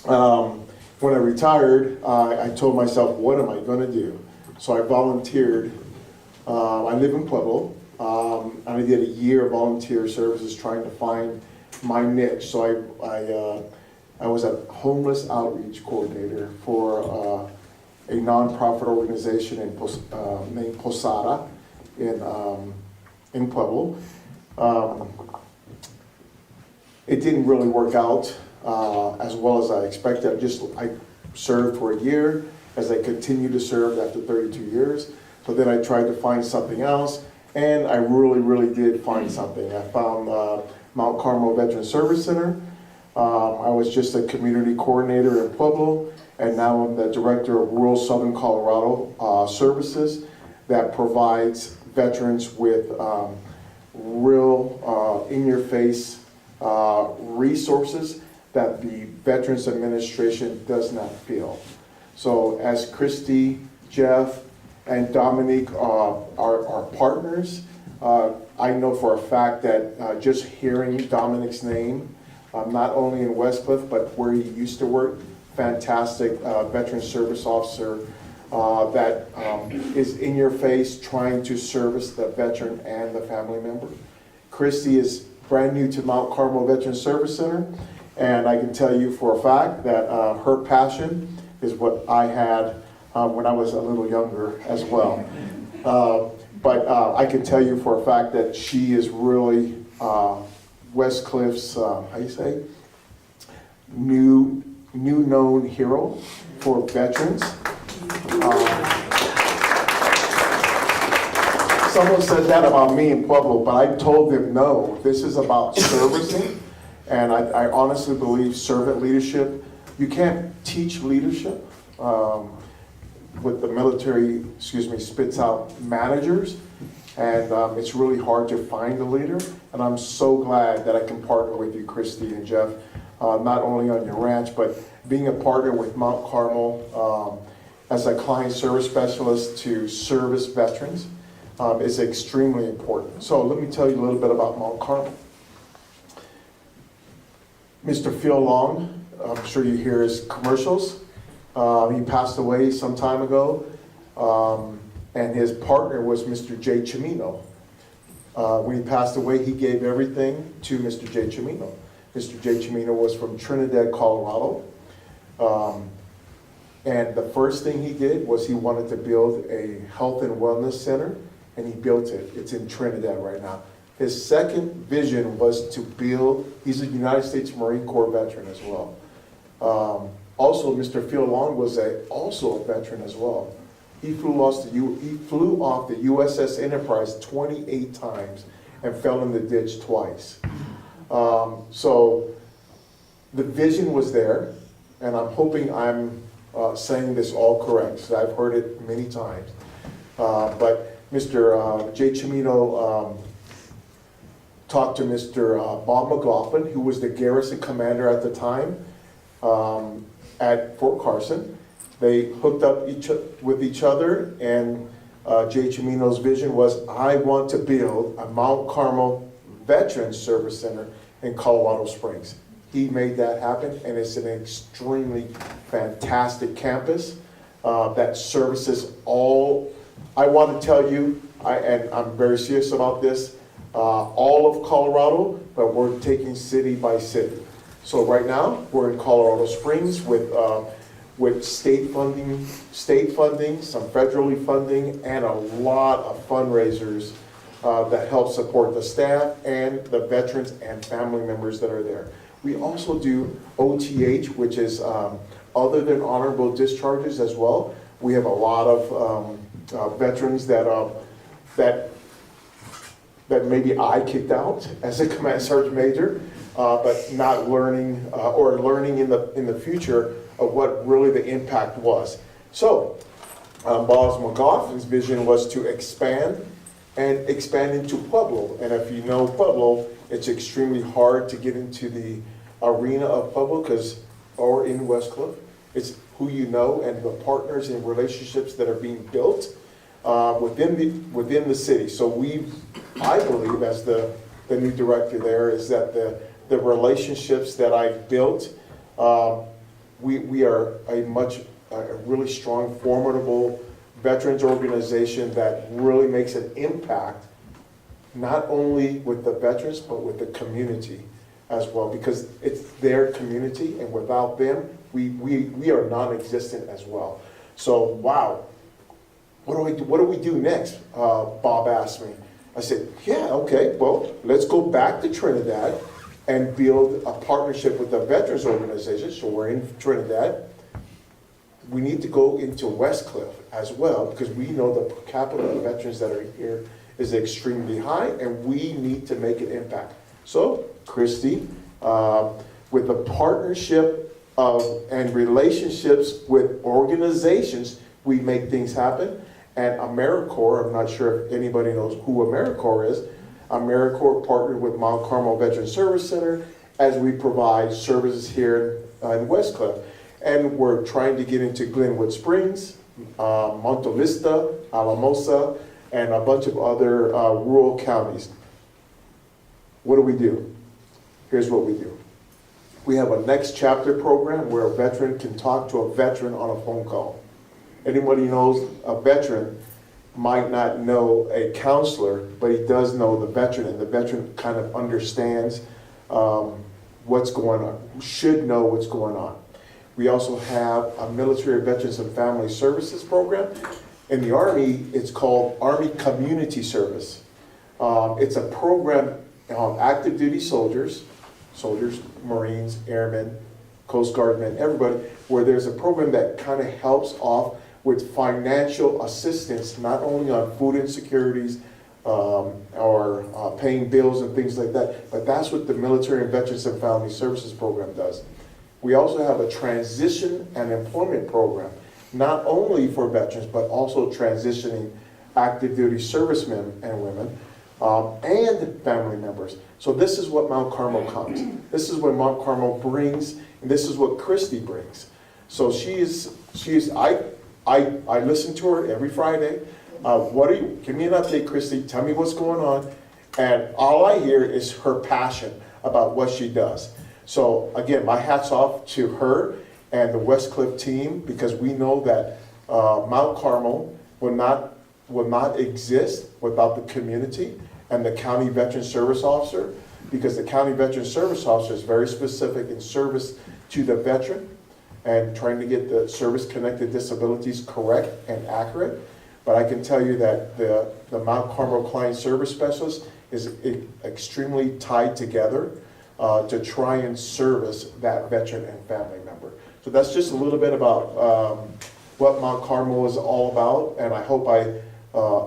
when I retired, I told myself, what am I going to do? So I volunteered. I live in Pueblo, and I did a year of volunteer services trying to find my niche. So I was a homeless outreach coordinator for a nonprofit organization named Posada in Pueblo. It didn't really work out as well as I expected. I served for a year as I continued to serve after 32 years. So then I tried to find something else, and I really, really did find something. I found Mount Carmel Veteran Service Center. I was just a community coordinator in Pueblo, and now I'm the director of Rural Southern Colorado Services that provides veterans with real in-your-face resources that the Veterans Administration does not feel. So as Christy, Jeff, and Dominique are partners, I know for a fact that just hearing Dominique's name, not only in Westcliff, but where he used to work, fantastic veteran service officer that is in your face trying to service the veteran and the family member. Christy is brand new to Mount Carmel Veteran Service Center, and I can tell you for a fact that her passion is what I had when I was a little younger as well. But I can tell you for a fact that she is really Westcliff's, how you say, new known hero for veterans. Someone said that about me in Pueblo, but I told them no, this is about servicing, and I honestly believe servant leadership, you can't teach leadership. With the military, spits out managers, and it's really hard to find a leader, and I'm so glad that I can partner with you, Christy and Jeff, not only on your ranch, but being a partner with Mount Carmel as a client service specialist to service veterans is extremely important. So let me tell you a little bit about Mount Carmel. Mr. Phil Long, I'm sure you hear his commercials. He passed away some time ago, and his partner was Mr. J. Chimino. When he passed away, he gave everything to Mr. J. Chimino. Mr. J. Chimino was from Trinidad, Colorado. And the first thing he did was he wanted to build a health and wellness center, and he built it. It's in Trinidad right now. His second vision was to build, he's a United States Marine Corps veteran as well. Also, Mr. Phil Long was also a veteran as well. He flew off the USS Enterprise 28 times and fell in the ditch twice. So the vision was there, and I'm hoping I'm saying this all correct, because I've heard it many times. But Mr. J. Chimino talked to Mr. Bob McLaughlin, who was the garrison commander at the time, at Fort Carson. They hooked up with each other, and J. Chimino's vision was, I want to build a Mount Carmel Veterans Service Center in Colorado Springs. He made that happen, and it's an extremely fantastic campus that services all. I want to tell you, and I'm very serious about this, all of Colorado, but we're taking city by city. So right now, we're in Colorado Springs with state funding, some federally funding, and a lot of fundraisers that help support the staff and the veterans and family members that are there. We also do OTH, which is other than honorable discharges as well. We have a lot of veterans that maybe I kicked out as a command sergeant major, but not learning or learning in the future of what really the impact was. So Bob McLaughlin's vision was to expand into Pueblo. And if you know Pueblo, it's extremely hard to get into the arena of Pueblo or in Westcliff. It's who you know and the partners and relationships that are being built within the city. So I believe, as the new director there, is that the relationships that I've built, we are a really strong, formidable veterans organization that really makes an impact, not only with the veterans, but with the community as well, because it's their community, and without them, we are non-existent as well. So, wow, what do we do next? Bob asked me. I said, yeah, okay, well, let's go back to Trinidad and build a partnership with the veterans organization. So we're in Trinidad. We need to go into Westcliff as well, because we know the per capita of veterans that are here is extremely high, and we need to make an impact. So, Christy, with the partnership and relationships with organizations, we make things happen. And AmeriCorps, I'm not sure if anybody knows who AmeriCorps is. AmeriCorps partnered with Mount Carmel Veteran Service Center as we provide services here in Westcliff. And we're trying to get into Glenwood Springs, Monte Vista, Alamosa, and a bunch of other rural counties. What do? Here's what we do. We have a next chapter program where a veteran can talk to a veteran on a phone call. Anybody knows a veteran might not know a counselor, but he does know the veteran, and the veteran kind of understands what's going on, should know what's going on. We also have a military veterans and family services program. In the Army, it's called Army Community Service. It's a program on active duty soldiers, Marines, airmen, Coast Guardmen, everybody, where there's a program that kind of helps off with financial assistance, not only on food insecurities or paying bills and things like that, but that's what the Military and Veterans and Family Services program does. We also have a transition and employment program, not only for veterans, but also transitioning active duty servicemen and women and family members. So this is what Mount Carmel comes. This is what Mount Carmel brings, and this is what Christy brings. So I listen to her every Friday. Give me an update, Christy, tell me what's going on. And all I hear is her passion about what she does. So again, my hat's off to her and the Westcliff team, because we know that Mount Carmel will not exist without the community and the county veteran service officer, because the county veteran service officer is very specific in service to the veteran and trying to get the service-connected disabilities correct and accurate. But I can tell you that the Mount Carmel Client Service Specialist is extremely tied together to try and service that veteran and family member. So that's just a little bit about what Mount Carmel is all about, and I hope I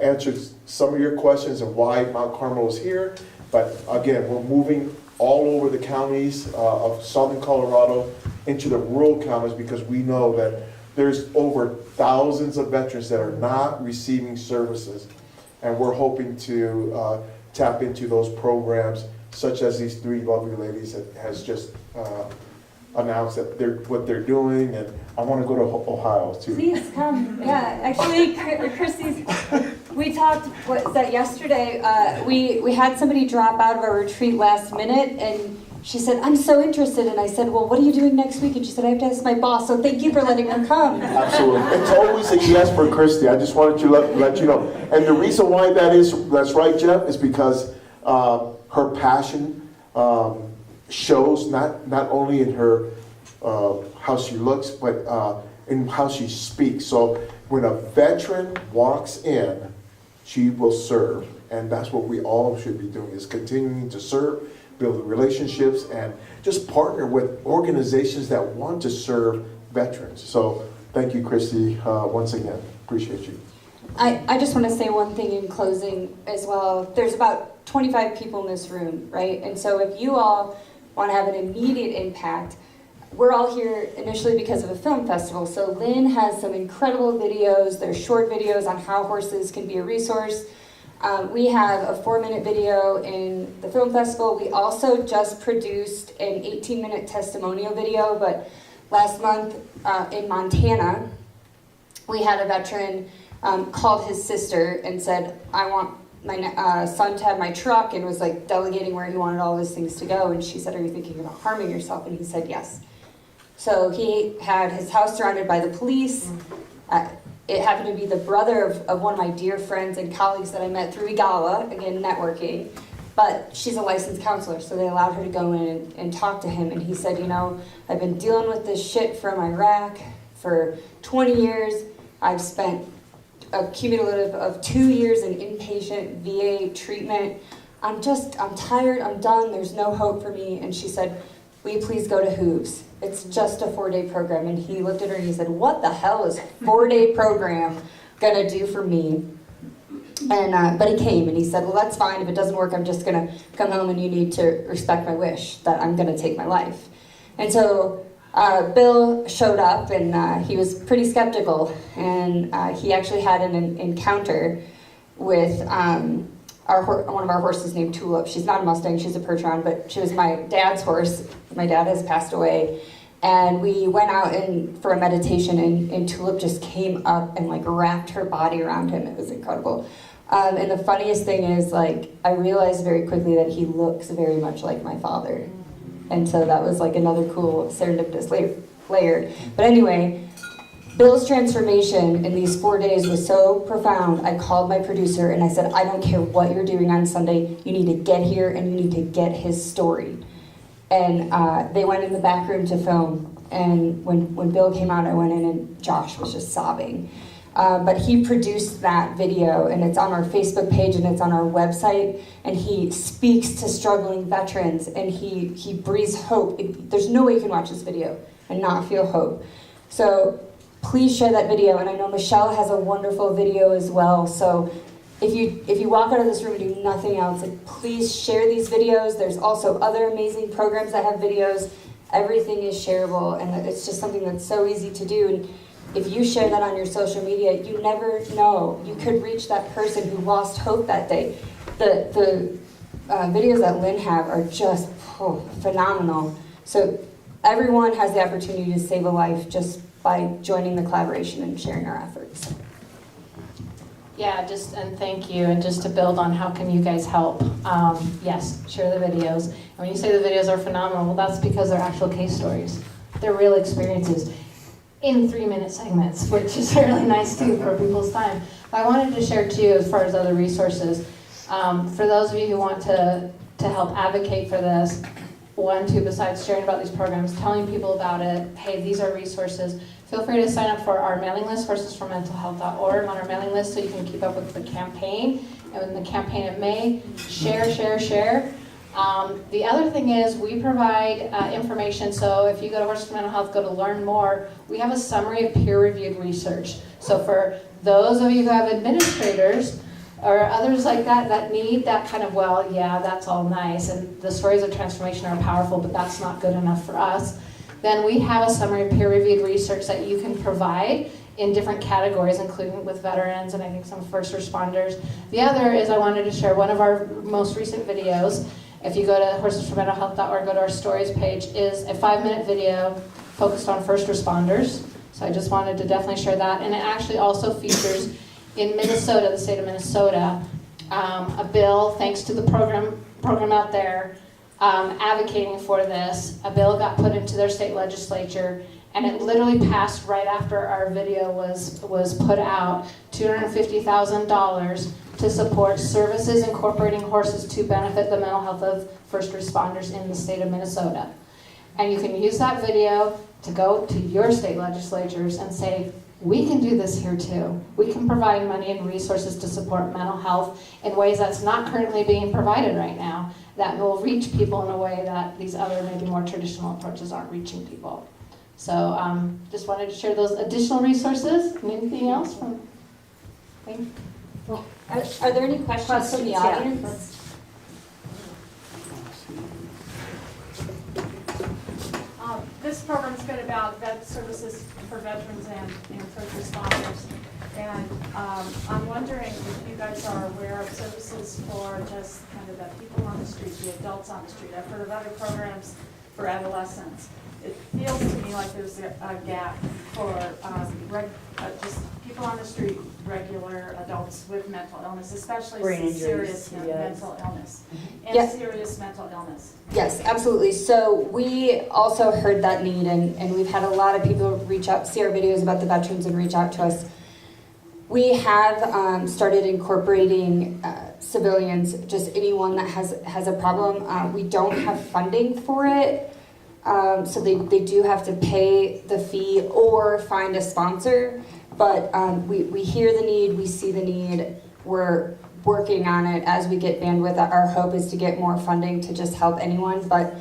answered some of your questions of why Mount Carmel is here. But again, we're moving all over the counties of southern Colorado into the rural counties, because we know that there's over thousands of veterans that are not receiving services, and we're hoping to tap into those programs, such as these three lovely ladies that has just announced that what they're doing. And I want to go to Ohio too. Please come. Yeah, actually, Christy's, we talked, what was that, yesterday? We had somebody drop out of our retreat last minute, and she said, I'm so interested. And I said, well, what are you doing next week? And she said, I have to ask my boss. So thank you for letting her come. Absolutely. It's always a yes for Christy. I just wanted to let you know. And the reason why that's right, Jeff, is because her passion shows not only in her how she looks, but in how she speaks. So when a veteran walks in, she will serve. And that's what we all should be doing, is continuing to serve, build relationships, and just partner with organizations that want to serve veterans. So thank you, Christy, once again. Appreciate you. I just want to say one thing in closing as well. There's about 25 people in this room, right? And so if you all want to have an immediate impact, we're all here initially because of a film festival. So Lynn has some incredible videos. They're short videos on how horses can be a resource. We have a 4-minute video in the film festival. We also just produced an 18-minute testimonial video, but last month in Montana, we had a veteran called his sister and said, I want my son to have my truck, and was like delegating where he wanted all his things to go. And she said, are you thinking about harming yourself? And he said, yes. So he had his house surrounded by the police. It happened to be the brother of one of my dear friends and colleagues that I met through EGALA, again, networking. But she's a licensed counselor, so they allowed her to go in and talk to him. And he said, you know, I've been dealing with this shit from Iraq for 20 years. I've spent a cumulative of 2 years in inpatient VA treatment. I'm tired, I'm done, there's no hope for me. And she said, will you please go to Hooves? It's just a 4-day program. And he looked at her and he said, what the hell is 4-day program gonna do for me? And but he came and he said, well, that's fine. If it doesn't work, I'm just gonna come home and you need to respect my wish that I'm gonna take my life. And so Bill showed up and he was pretty skeptical, and he actually had an encounter with one of our horses named Tulip. She's not a Mustang, she's a Percheron, but she was my dad's horse. My dad has passed away. And we went out for a meditation, and Tulip just came up and like wrapped her body around him. It was incredible. And the funniest thing is, like, I realized very quickly that he looks very much like my father. And so that was like another cool serendipitous layer. But anyway, Bill's transformation in these 4 days was so profound. I called my producer and I said, I don't care what you're doing on Sunday, you need to get here and you need to get his story. And they went in the back room to film. And when Bill came out, I went in and Josh was just sobbing. But he produced that video, and it's on our Facebook page and it's on our website. And he speaks to struggling veterans, and he breathes hope. There's no way you can watch this video and not feel hope. So please share that video. And I know Michelle has a wonderful video as well. So if you walk out of this room and do nothing else, like, please share these videos. There's also other amazing programs that have videos. Everything is shareable, and it's just something that's so easy to do. And if you share that on your social media, you never know. You could reach that person who lost hope that day. The videos that Lynn have are just phenomenal. So everyone has the opportunity to save a life just by joining the collaboration and sharing our efforts. Yeah, and thank you. And just to build on how can you guys help? Yes, share the videos. And when you say the videos are phenomenal, well, that's because they're actual case stories. They're real experiences in 3-minute segments, which is really nice too for people's time. But I wanted to share too, as far as other resources, for those of you who want to help advocate for this, besides sharing about these programs, telling people about it, hey, these are resources, feel free to sign up for our mailing list, horsesformentalhealth.org, on our mailing list, so you can keep up with the campaign. And in the campaign in May, share. The other thing is we provide information, so if you go to Horses for Mental Health, go to learn more, we have a summary of peer-reviewed research. So for those of you who have administrators or others like that need that kind of, well, yeah, that's all nice, and the stories of transformation are powerful, but that's not good enough for us, then we have a summary of peer-reviewed research that you can provide in different categories, including with veterans and I think some first responders. The other is I wanted to share one of our most recent videos. If you go to horsesformentalhealth.org, go to our stories page, is a 5-minute video focused on first responders. So I just wanted to definitely share that. And it actually also features in Minnesota, the state of Minnesota, a bill, thanks to the program out there, advocating for this. A bill got put into their state legislature, and it literally passed right after our video was put out, $250,000 to support services incorporating horses to benefit the mental health of first responders in the state of Minnesota. And you can use that video to go to your state legislatures and say, we can do this here too. We can provide money and resources to support mental health in ways that's not currently being provided right now, that will reach people in a way that these other maybe more traditional approaches aren't reaching people. So just wanted to share those additional resources. Anything else from? Are there any questions from the audience? This program's been about vet services for veterans and first responders. And I'm wondering if you guys are aware of services for just kind of the people on the street, the adults on the street. I've heard of other programs for adolescents. It feels to me like there's a gap for just people on the street, regular adults with mental illness, especially serious mental illness. And serious mental illness. Yes, absolutely. So we also heard that need, and we've had a lot of people reach out, see our videos about the veterans and reach out to us. We have started incorporating civilians, just anyone that has a problem. We don't have funding for it. So they do have to pay the fee or find a sponsor. But we hear the need, we see the need, we're working on it as we get bandwidth. Our hope is to get more funding to just help anyone, but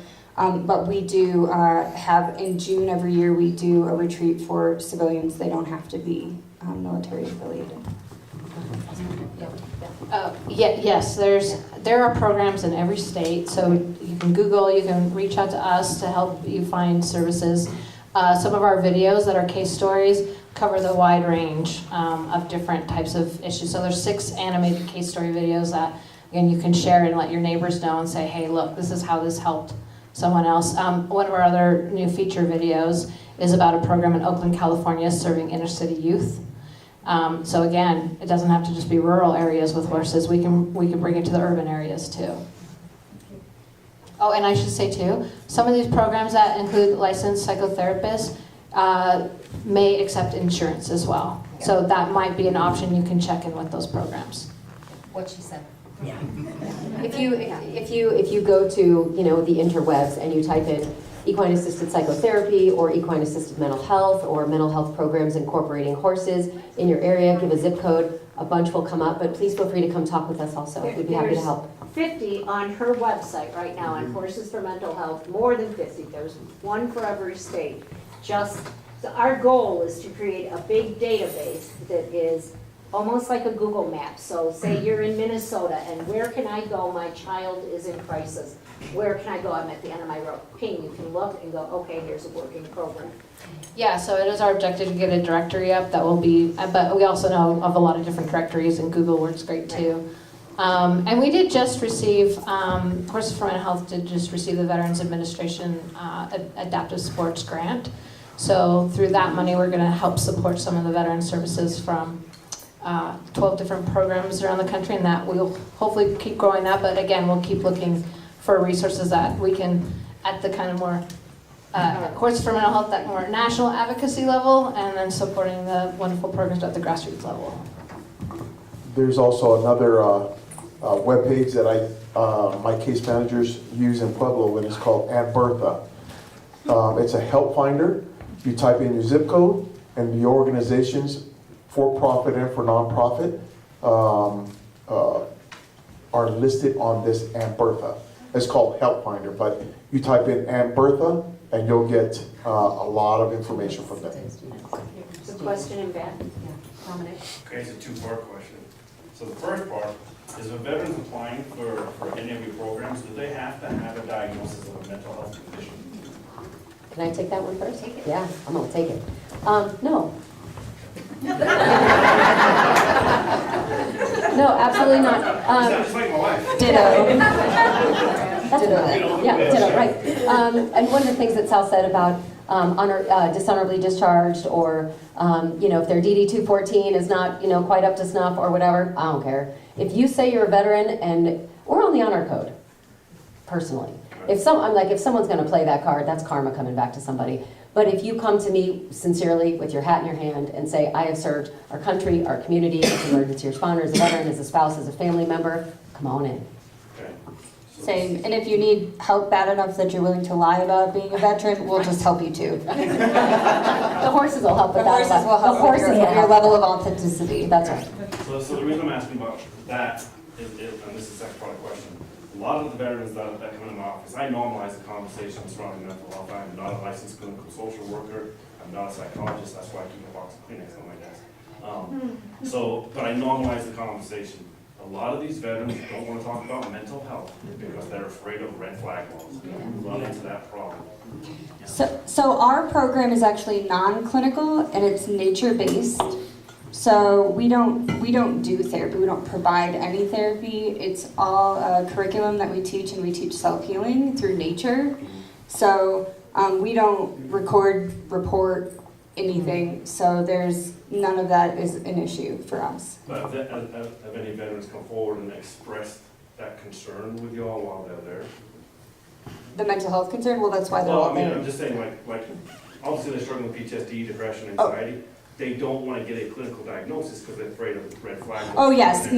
we do have, in June every year, we do a retreat for civilians. They don't have to be military affiliated. Yes, there are programs in every state, so you can Google, you can reach out to us to help you find services. Some of our videos that are case stories cover the wide range of different types of issues. So there's 6 animated case story videos that, again, you can share and let your neighbors know and say, hey, look, this is how this helped someone else. One of our other new feature videos is about a program in Oakland, California, serving inner city youth. So again, it doesn't have to just be rural areas with horses. We can bring it to the urban areas too. Oh, and I should say too, some of these programs that include licensed psychotherapists may accept insurance as well. So that might be an option. You can check in with those programs. What she said. Yeah. If you go to the interwebs and you type in equine assisted psychotherapy or equine assisted mental health or mental health programs incorporating horses in your area, give a zip code, a bunch will come up, but please feel free to come talk with us also. We'd be happy to help. 50 on her website right now on Horses for Mental Health, more than 50. There's one for every state. So our goal is to create a big database that is almost like a Google map. So say you're in Minnesota and where can I go? My child is in crisis. Where can I go? I'm at the end of my road. Ping, you can look and go, okay, here's a working program. Yeah, so it is our objective to get a directory up that will be, but we also know of a lot of different directories, and Google works great too. And we did just receive, Horses for Mental Health did just receive the Veterans Administration Adaptive Sports Grant. So through that money, we're going to help support some of the veteran services from 12 different programs around the country, and that we'll hopefully keep growing that. But again, we'll keep looking for resources that we can, at the kind of more Horses for Mental Health, that more national advocacy level, and then supporting the wonderful programs at the grassroots level. There's also another webpage that my case managers use in Pueblo, and it's called Aunt Bertha. It's a help finder. You type in your zip code, and the organizations, for profit and for nonprofit, are listed on this Aunt Bertha. It's called Help Finder, but you type in Aunt Bertha, and you'll get a lot of information from them. The question in back. Dominic. Okay, it's a two-part question. So the first part is, if veterans applying for any of your programs, do they have to have a diagnosis of a mental health condition? Can I take that one first? Take it. Yeah, I'm gonna take it. No. No, absolutely not. Just like my wife. Ditto. That's ditto. Yeah, ditto, right. And one of the things that Sal said about dishonorably discharged, or if their DD 214 is not quite up to snuff or whatever, I don't care. If you say you're a veteran, and we're on the honor code, personally. If someone's going to play that card, that's karma coming back to somebody. But if you come to me sincerely with your hat in your hand and say, I have served our country, our community, as an emergency responder, as a veteran, as a spouse, as a family member, come on in. Okay. Same. And if you need help bad enough that you're willing to lie about being a veteran, we'll just help you too. The horses will help with The horses will help with your level of authenticity. That's right. So the reason I'm asking about that is, and this is the second part of the question, a lot of the veterans that come into my office, I normalize the conversation surrounding mental health. I'm not a licensed clinical social worker. I'm not a psychologist. That's why I keep a box of Kleenex on my desk. But I normalize the conversation. A lot of these veterans don't want to talk about mental health because they're afraid of red flag laws. We run into that problem. So our program is actually non-clinical and it's nature-based. So we don't do therapy. We don't provide any therapy. It's all a curriculum that we teach, and we teach self-healing through nature. So we don't report anything. So there's none of that is an issue for us. But have any veterans come forward and expressed that concern with you all while they're there? The mental health concern? Well, that's why they're all there. I'm just saying, like obviously they're struggling with PTSD, depression, anxiety. They don't want to get a clinical diagnosis because they're afraid of red flags. Oh yes,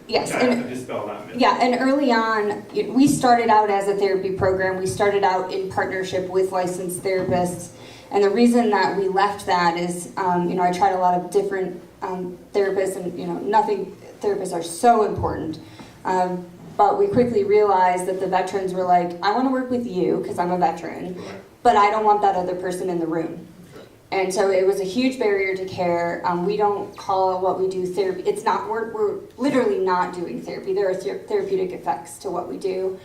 yes. I have to dispel that myth. Yeah, and early on, we started out as a therapy program. We started out in partnership with licensed therapists, And the reason that we left that is, I tried a lot of different therapists, and nothing, therapists are so important. But we quickly realized that the veterans were like, I want to work with you because I'm a veteran, but I don't want that other person in the room. And so it was a huge barrier to care. We don't call what we do therapy. It's not, we're literally not doing therapy. There are therapeutic effects to what we do.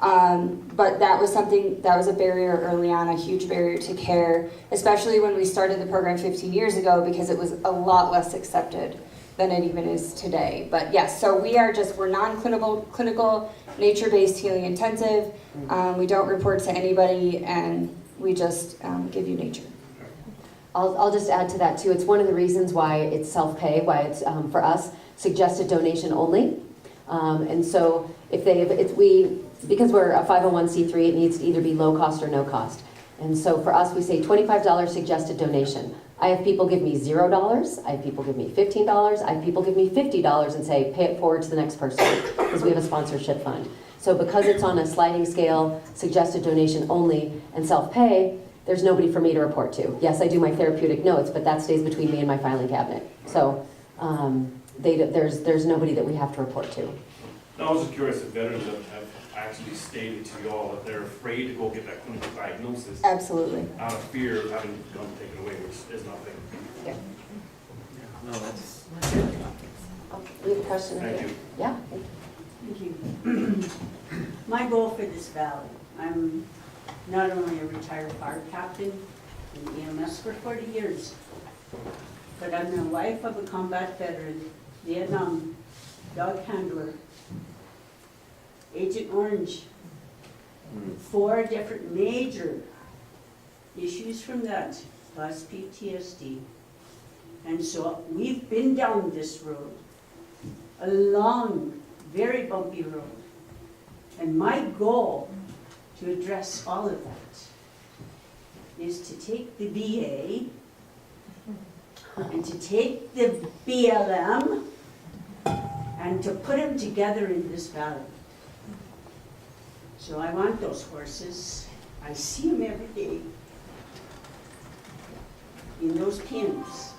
But that was something, that was a barrier early on, a huge barrier to care, especially when we started the program 15 years ago, because it was a lot less accepted than it even is today. But yes, so we're non-clinical, nature-based healing intensive. We don't report to anybody, and we just give you nature. I'll just add to that too. It's one of the reasons why it's self-pay, why it's for us suggested donation only. And so because we're a 501c3, it needs to either be low cost or no cost. And so for us, we say $25 suggested donation. I have people give me $0. I have people give me $15. I have people give me $50 and say pay it forward to the next person because we have a sponsorship fund. So because it's on a sliding scale, suggested donation only, and self-pay, there's nobody for me to report to. Yes, I do my therapeutic notes, but that stays between me and my filing cabinet. So there's nobody that we have to report to. No, I was just curious if veterans have actually stated to you all that they're afraid to go get that clinical diagnosis. Absolutely. Out of fear of having the gun taken away, which is nothing. Yeah. No, that's. We have a question. Thank you. Yeah. Thank you. My goal for this valley, I'm not only a retired fire captain in EMS for 40 years, but I'm the wife of a combat veteran, Vietnam, dog handler, Agent Orange, 4 different major issues from that, plus PTSD. And so we've been down this road, a long, very bumpy road. And my goal to address all of that is to take the VA and to take the BLM and to put them together in this valley. So I want those horses. I see them every day in those pens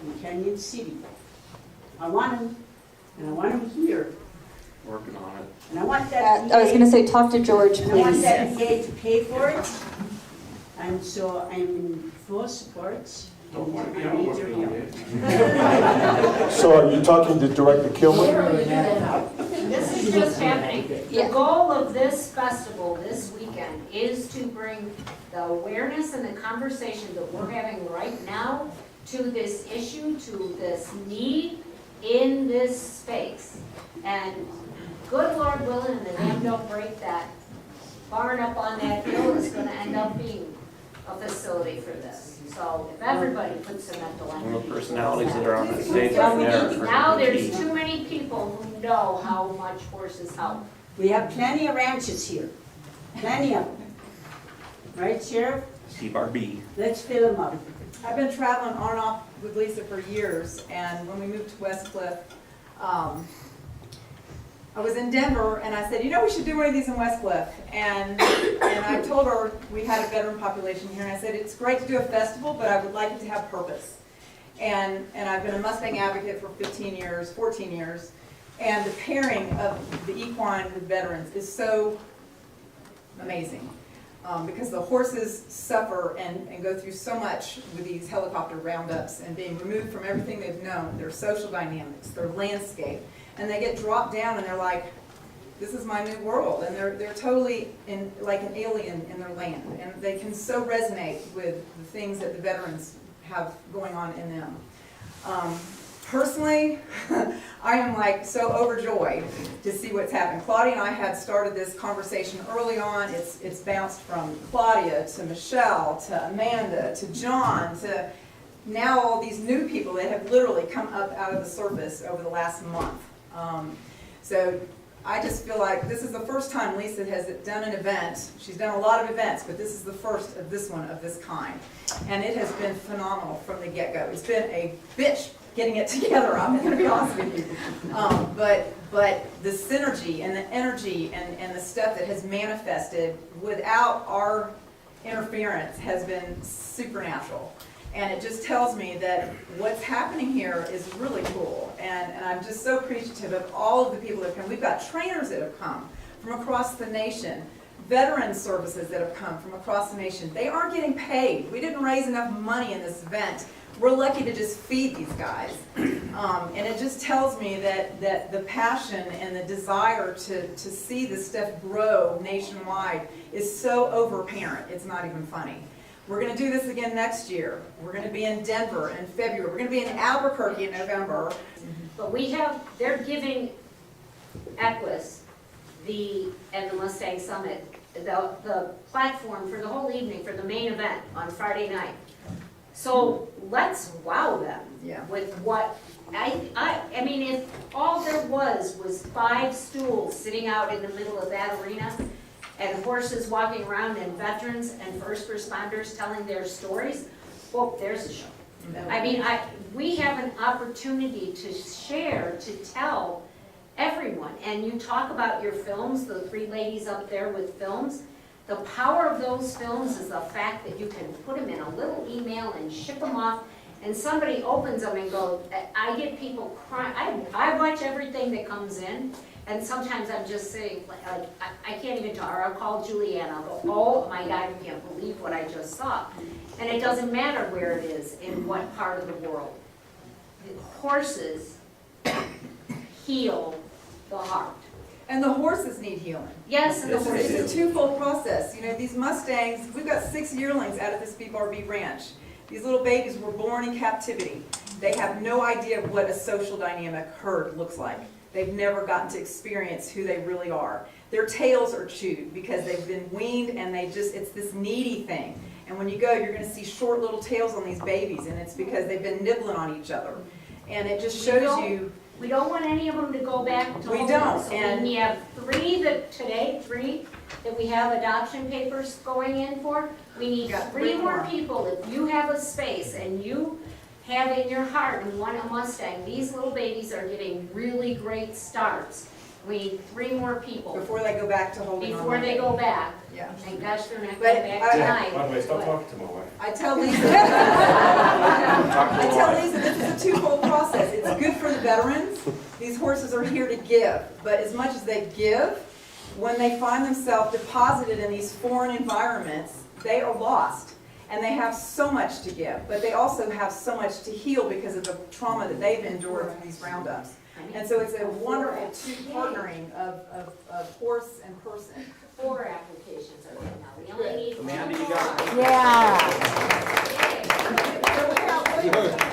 in Canyon City. I want them, and I want them here. Working on it. And I want that I was going to say, talk to George, and I want please. that VA to pay for it. And so I'm in full support. Don't want to be I on need what's your going help. on. So are you talking to Director Kilman? This is just happening. The Yeah. goal of this festival this weekend is to bring the awareness and the conversation that we're having right now to this issue, to this need in this space. And good Lord willing, and the dam don't break, that barn up on that hill is gonna end up being a facility for this. So if everybody puts some mental All energy. the personalities that are on that stage Yeah, right we there. need- are Now key. there's too many people who know how much horses help. We have plenty of ranches here, plenty of them. Right, Sheriff? Steve RB. Let's fill them up. I've been traveling on and off with Lisa for years, and when we moved to West Cliff, I was in Denver, and I said, we should do one of these in West Cliff. And I told her we had a veteran population here, and I said, it's great to do a festival, but I would like it to have purpose. And I've been a Mustang advocate for 14 years, and the pairing of the equine with veterans is so amazing. Because the horses suffer and go through so much with these helicopter roundups and being removed from everything they've known, their social dynamics, their landscape, and they get dropped down and they're like, this is my new world, and they're totally like an alien in their land, and they can so resonate with the things that the veterans have going on in them. Personally, I am like so overjoyed to see what's happened. Claudia and I had started this conversation early on. It's bounced from Claudia to Michelle to Amanda to John to now all these new people that have literally come up out of the surface over the last month. So I just feel like this is the first time Lisa has done an event. She's done a lot of events, but this is the first of this one of this kind. And it has been phenomenal from the get-go. It's been a bitch getting it together, I'm going to be honest with you. But the synergy and the energy and the stuff that has manifested without our interference has been supernatural. And it just tells me that what's happening here is really cool. And I'm just so appreciative of all of the people that have come. We've got trainers that have come from across the nation, veteran services that have come from across the nation. They aren't getting paid. We didn't raise enough money in this event. We're lucky to just feed these guys. And it just tells me that the passion and the desire to see this stuff grow nationwide is so overapparent, it's not even funny. We're going to do this again next year. We're going to be in Denver in February. We're going to be in Albuquerque in November. But they're giving Equus and the Mustang Summit, the platform for the whole evening, for the main event on Friday night. So let's wow them with what, I mean, if all there was 5 stools sitting out in the middle of that arena, and horses walking around, and veterans and first responders telling their stories, well, there's a show. I mean, we have an opportunity to share, to tell everyone. And you talk about your films, the 3 ladies up there with films. The power of those films is the fact that you can put them in a little email and ship them off, and somebody opens them and goes, I get people crying. I watch everything that comes in. And sometimes I'm just saying, like, I can't even talk, or I'll call Julianne, I'll go, oh my God, I can't believe what I just saw. And it doesn't matter where it is, in what part of the world. The horses heal the heart. And the horses need healing. Yes, and the horses. It's a twofold process. You know, these Mustangs, we've got 6 yearlings out at this BRB ranch. These little babies were born in captivity. They have no idea what a social dynamic herd looks like. They've never gotten to experience who they really are. Their tails are chewed because they've been weaned, and it's this needy thing. And when you go, you're going to see short little tails on these babies, and it's because they've been nibbling on each other. And it just shows you. We don't want any of them to go back to We home. don't, So and we have 3 that we have adoption papers going in for. We need 3 more people. If you have a space and you have in your heart and want a Mustang, these little babies are getting really great starts. We need 3 more people. Before they go back to holding on. Before they go back. Yeah. And gosh, they're not But going back tonight. By the way, stop but- talking to my wife. I tell Lisa, this is a twofold process. It's good for the veterans. These horses are here to give, but as much as they give, when they find themselves deposited in these foreign environments, they are lost. And they have so much to give, but they also have so much to heal because of the trauma that they've endured through these roundups. And so it's a wonderful partnering of horse and person. 4 applications are in now. We only need Amanda, 1 you got more. Yeah. So we have